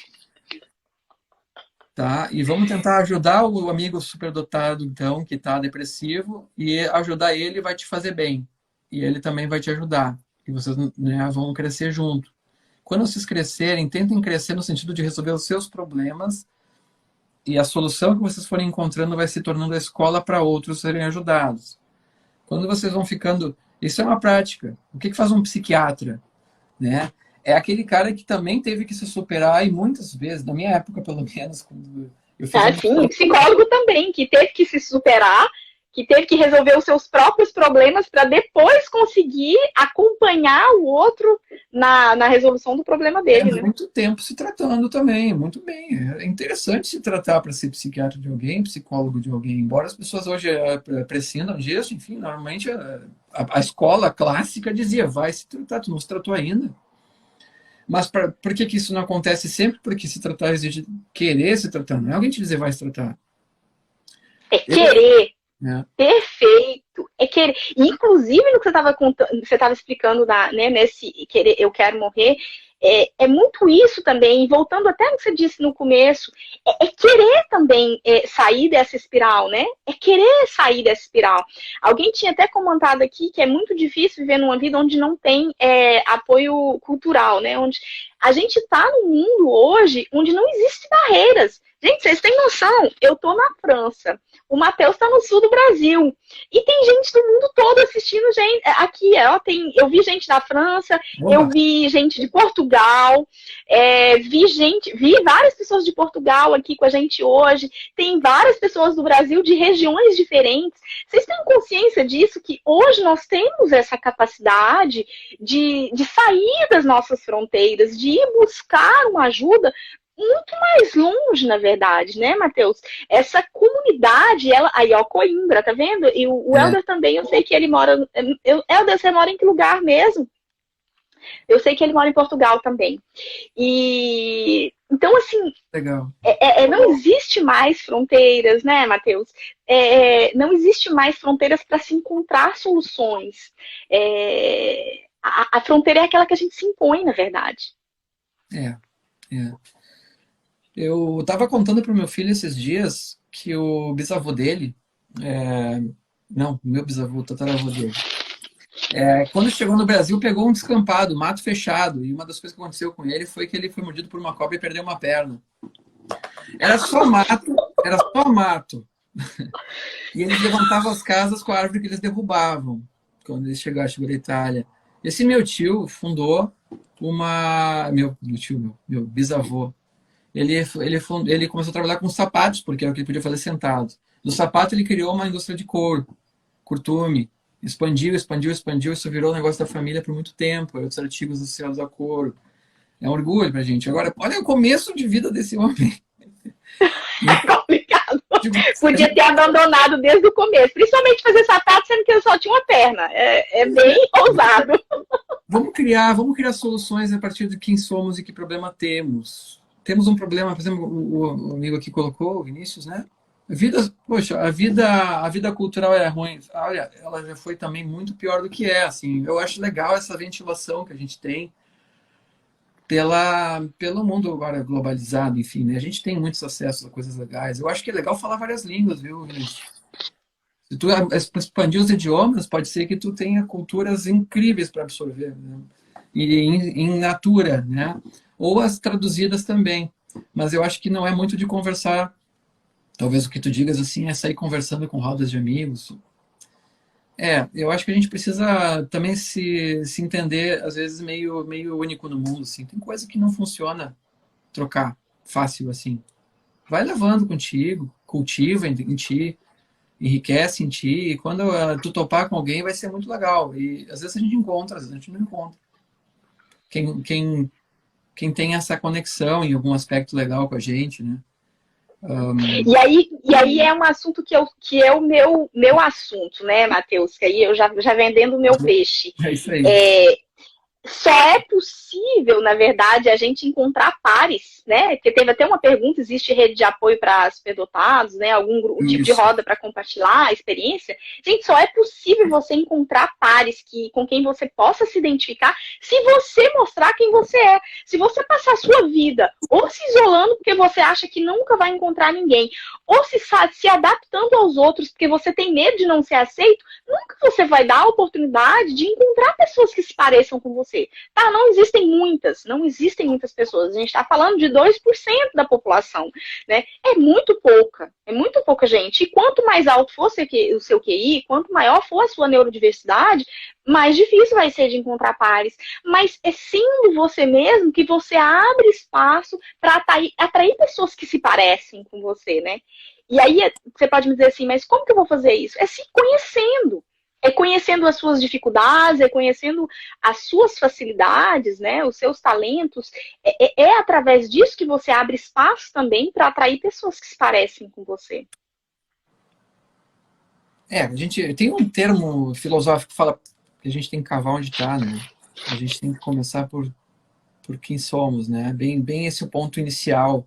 Tá? E vamos tentar ajudar o amigo superdotado, então, que está depressivo, e ajudar ele vai te fazer bem. E ele também vai te ajudar. E vocês, né, vão crescer junto. Quando vocês crescerem, tentem crescer no sentido de resolver os seus problemas, e a solução que vocês forem encontrando vai se tornando a escola para outros serem ajudados. Quando vocês vão ficando... Isso é uma prática. O que faz um psiquiatra? Né? É aquele cara que também teve que se superar, e muitas vezes, na minha época pelo menos, quando eu fiz sim, psicólogo também, que teve que se superar, que teve que resolver os seus próprios problemas para depois conseguir acompanhar o outro na resolução do problema dele. Né? Muito tempo se tratando também, muito bem. É interessante se tratar para ser psiquiatra de alguém, psicólogo de alguém, embora as pessoas hoje prescindam disso, enfim, normalmente a escola clássica dizia, vai se tratar, tu não se tratou ainda. Mas por que isso não acontece sempre? Porque se tratar exige querer se tratar, não é alguém te dizer vai se tratar. É querer. Perfeito. É querer. Inclusive, no que você estava explicando né, nesse querer, eu quero morrer, é muito isso também, voltando até no que você disse no começo, é querer também sair dessa espiral, né? É querer sair dessa espiral. Alguém tinha até comentado aqui que é muito difícil viver numa vida onde não tem apoio cultural, né? Onde a gente está num mundo hoje onde não existem barreiras. Gente, vocês têm noção? Eu tô na França, o Matheus está no sul do Brasil, e tem gente do mundo todo assistindo gente aqui. Eu vi gente da França, eu vi gente de Portugal, vi várias pessoas de Portugal aqui com a gente hoje, tem várias pessoas do Brasil de regiões diferentes. Vocês têm consciência disso, que hoje nós temos essa capacidade de sair das nossas fronteiras, de ir buscar uma ajuda muito mais longe, na verdade, né, Matheus? Essa comunidade, aí, ó, Coimbra, tá vendo? E o Helder também, eu sei que ele mora... Helder, você mora em que lugar mesmo? Eu sei que ele mora em Portugal também. E... Então, assim... Legal. Não existe mais fronteiras, né, Matheus? Não existe mais fronteiras para se encontrar soluções. A fronteira é aquela que a gente se impõe, na verdade. Eu estava contando para o meu filho esses dias que o bisavô dele, meu bisavô, o tataravô dele, quando chegou no Brasil, pegou um descampado, mato fechado, e uma das coisas que aconteceu com ele foi que ele foi mordido por uma cobra e perdeu uma perna. Era só mato. E eles levantavam as casas com a árvore que eles derrubavam, quando eles chegaram da Itália. Esse meu tio fundou meu bisavô, ele começou a trabalhar com sapatos, porque era o que ele podia fazer sentado. Do sapato ele criou uma indústria de couro, curtume, expandiu, expandiu, expandiu, isso virou um negócio da família por muito tempo, outros artigos associados a couro. É um orgulho pra gente. Agora, olha o começo de vida desse homem. É complicado. Podia ter abandonado desde o começo. Principalmente fazer sapato, sendo que ele só tinha uma perna. É bem ousado. Vamos criar soluções a partir de quem somos e que problema temos. Temos um problema, por exemplo, o amigo aqui colocou, o Vinícius, né? A vida cultural é ruim. Olha, ela já foi também muito pior do que é, assim. Eu acho legal essa ventilação que a gente tem pelo mundo agora globalizado, enfim, né? A gente tem muitos acessos a coisas legais. Eu acho que é legal falar várias línguas, viu, Vinícius? Se tu expandir os idiomas, pode ser que tu tenha culturas incríveis para absorver, né? E em natura, né? Ou as traduzidas também. Mas eu acho que não é muito de conversar. Talvez o que tu digas assim é sair conversando com rodas de amigos. Eu acho que a gente precisa também se entender, às vezes, meio único no mundo, assim. Tem coisa que não funciona trocar fácil, assim. Vai levando contigo, cultiva em ti, enriquece em ti, e quando tu topar com alguém vai ser muito legal. E às vezes a gente encontra, às vezes a gente não encontra. Quem tem essa conexão em algum aspecto legal com a gente, né? E aí é um assunto que é o meu assunto, né, Matheus? Que aí eu já vendendo o meu peixe. É isso aí. Só é possível, na verdade, a gente encontrar pares, né? Porque teve até uma pergunta, existe rede de apoio para superdotados, né? Algum tipo de roda para compartilhar a experiência? Gente, só é possível você encontrar pares com quem você possa se identificar se você mostrar quem você é. Se você passar a sua vida ou se isolando porque você acha que nunca vai encontrar ninguém, ou se adaptando aos outros porque você tem medo de não ser aceito, nunca você vai dar a oportunidade de encontrar pessoas que se pareçam com você. Tá, não existem muitas pessoas. A gente está falando de 2% da população, né? É muito pouca gente. E quanto mais alto for o seu QI, quanto maior for a sua neurodiversidade, mais difícil vai ser de encontrar pares. Mas é sendo você mesmo que você abre espaço para atrair pessoas que se parecem com você, né? E aí você pode me dizer assim, mas como que eu vou fazer isso? É se conhecendo. É conhecendo as suas dificuldades, é conhecendo as suas facilidades, né, os seus talentos. É através disso que você abre espaço também para atrair pessoas que se parecem com você. A gente tem um termo filosófico que fala que a gente tem que cavar onde está, né? A gente tem que começar por quem somos, né? Bem esse é o ponto inicial.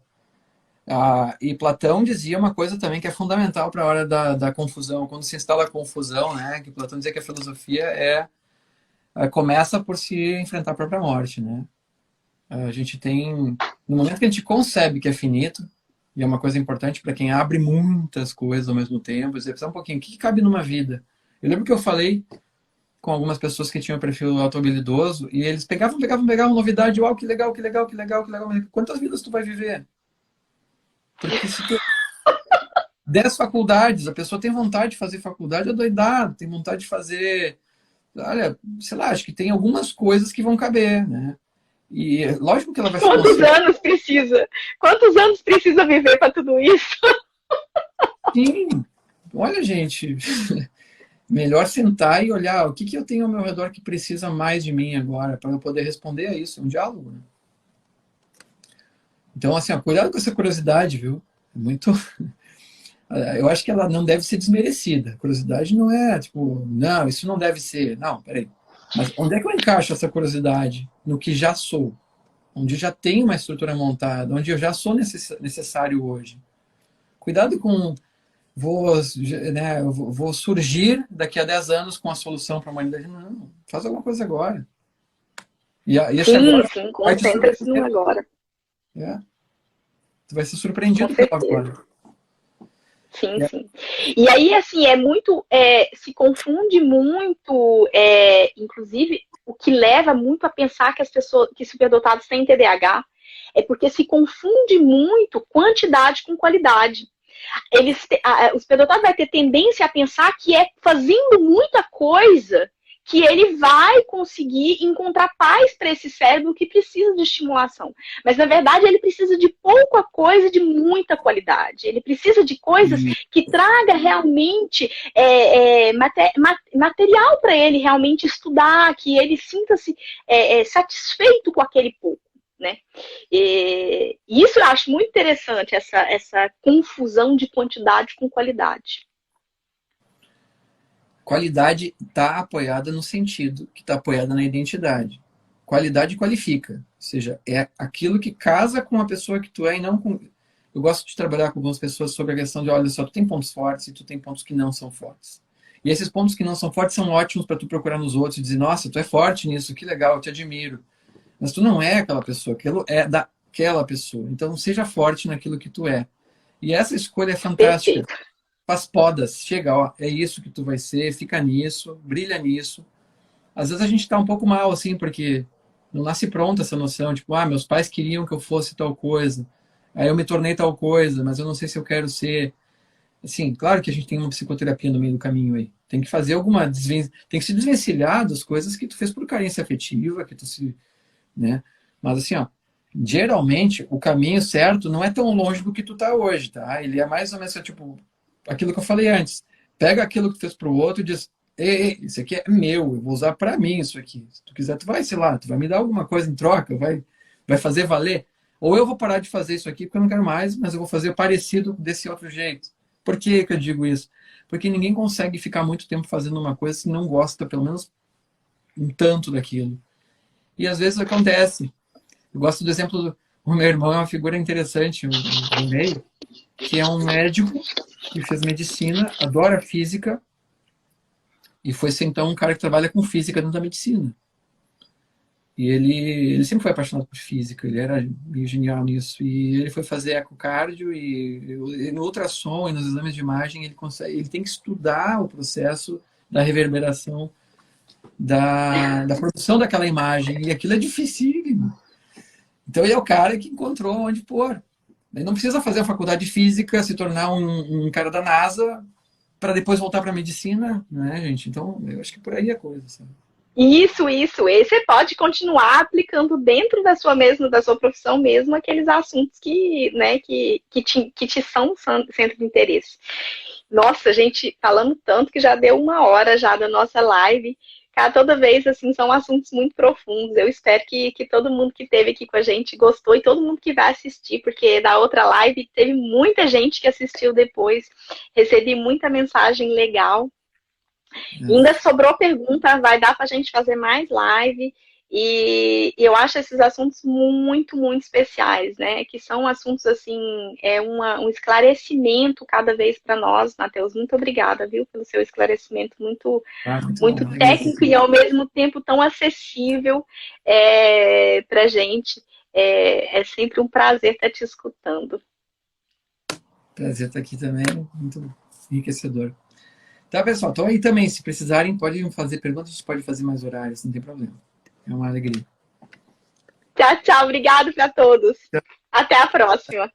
E Platão dizia uma coisa também que é fundamental para a hora da confusão. Quando se instala a confusão, né? Que Platão dizia que a filosofia começa por se enfrentar a própria morte, né? A gente tem... No momento que a gente concebe que é finito, e é uma coisa importante para quem abre muitas coisas ao mesmo tempo, você precisa um pouquinho, o que cabe numa vida? Eu lembro que eu falei com algumas pessoas que tinham perfil autohabilidoso, e eles pegavam novidade, uau, que legal. Quantas vidas tu vai viver? Porque se tu 10 faculdades, a pessoa tem vontade de fazer faculdade, é doidado, tem vontade de fazer... Olha, sei lá, acho que tem algumas coisas que vão caber, né? E lógico que ela vai... Quantos anos precisa viver para tudo isso? Sim. Olha, gente, melhor sentar e olhar o que eu tenho ao meu redor que precisa mais de mim agora, para eu poder responder a isso. É um diálogo, né? Então, assim, cuidado com essa curiosidade, viu? Eu acho que ela não deve ser desmerecida. A curiosidade não é, tipo, não, isso não deve ser. Não, peraí. Mas onde é que eu encaixo essa curiosidade? No que já sou. Onde eu já tenho uma estrutura montada, onde eu já sou necessário hoje. Cuidado com... Vou surgir daqui a 10 anos com a solução para a humanidade. Não, faz alguma coisa agora. Sim, concentra-se no agora. Tu vai ser surpreendido pelo agora. Sim. E aí, assim, se confunde muito, inclusive, o que leva muito a pensar que superdotados têm TDAH, é porque se confunde muito quantidade com qualidade. O superdotado vai ter tendência a pensar que é fazendo muita coisa que ele vai conseguir encontrar paz para esse cérebro que precisa de estimulação. Mas, na verdade, ele precisa de pouca coisa, de muita qualidade. Ele precisa de coisas que traga realmente material para ele realmente estudar, que ele sinta-se satisfeito com aquele pouco. Né? E isso eu acho muito interessante, essa confusão de quantidade com qualidade. Qualidade está apoiada no sentido que está apoiada na identidade. Qualidade qualifica, ou seja, é aquilo que casa com a pessoa que tu é e não com... Eu gosto de trabalhar com algumas pessoas sobre a questão de, olha só, tu tem pontos fortes e tu tem pontos que não são fortes. E esses pontos que não são fortes são ótimos para tu procurar nos outros e dizer, nossa, tu é forte nisso, que legal, eu te admiro. Mas tu não é aquela pessoa, aquilo é daquela pessoa. Então, seja forte naquilo que tu é. E essa escolha é fantástica. Perfeito. Faz podas. Chega, ó, é isso que tu vai ser, fica nisso, brilha nisso. Às vezes a gente tá um pouco mal, assim, porque não nasce pronta essa noção. Tipo, meus pais queriam que eu fosse tal coisa. Aí eu me tornei tal coisa, mas eu não sei se eu quero ser. Assim, claro que a gente tem uma psicoterapia no meio do caminho aí. Tem que fazer tem que se desvencilhar das coisas que tu fez por carência afetiva, que tu se... né? Mas assim, ó, geralmente o caminho certo não é tão longe do que tu tá hoje, tá? Ele é mais ou menos tipo aquilo que eu falei antes. Pega aquilo que tu fez pro outro e diz: ei, isso aqui é meu, eu vou usar para mim isso aqui. Se tu quiser, tu vai, sei lá, tu vai me dar alguma coisa em troca, vai fazer valer. Ou eu vou parar de fazer isso aqui porque eu não quero mais, mas eu vou fazer parecido desse outro jeito. Por que eu digo isso? Porque ninguém consegue ficar muito tempo fazendo uma coisa se não gosta, pelo menos um tanto daquilo. E às vezes acontece. Eu gosto do exemplo do o meu irmão, é uma figura interessante no meio, que é um médico que fez medicina, adora física, e foi ser então um cara que trabalha com física dentro da medicina. E ele sempre foi apaixonado por física, ele era meio genial nisso. E ele foi fazer ecocardio e no ultrassom e nos exames de imagem ele tem que estudar o processo da reverberação da produção daquela imagem. E aquilo é dificílimo. Então ele é o cara que encontrou onde pôr. Ele não precisa fazer a faculdade de física, se tornar um cara da NASA para depois voltar para a medicina, né, gente? Então eu acho que por aí é a coisa, sabe? Isso. E você pode continuar aplicando dentro da sua profissão mesmo, aqueles assuntos que, né, que te são centro de interesse. Nossa, gente, falando tanto que já deu 1 hora já da nossa live. Cara, toda vez, assim, são assuntos muito profundos. Eu espero que todo mundo que esteve aqui com a gente gostou e todo mundo que vai assistir, porque da outra live teve muita gente que assistiu depois. Recebi muita mensagem legal. Ainda sobrou pergunta, vai dar para a gente fazer mais live. E eu acho esses assuntos muito, muito especiais, né? Que são assuntos, assim, um esclarecimento cada vez para nós, Matheus. Muito obrigada, viu, pelo seu esclarecimento muito, muito Bom. técnico e, ao mesmo tempo, tão acessível para a gente. É sempre um prazer estar te escutando. Prazer estar aqui também, muito enriquecedor. Tá, pessoal? Então aí também, se precisarem, podem fazer perguntas, a gente pode fazer mais horários, não tem problema. É uma alegria. Tchau, tchau. Obrigado para todos. Até a próxima.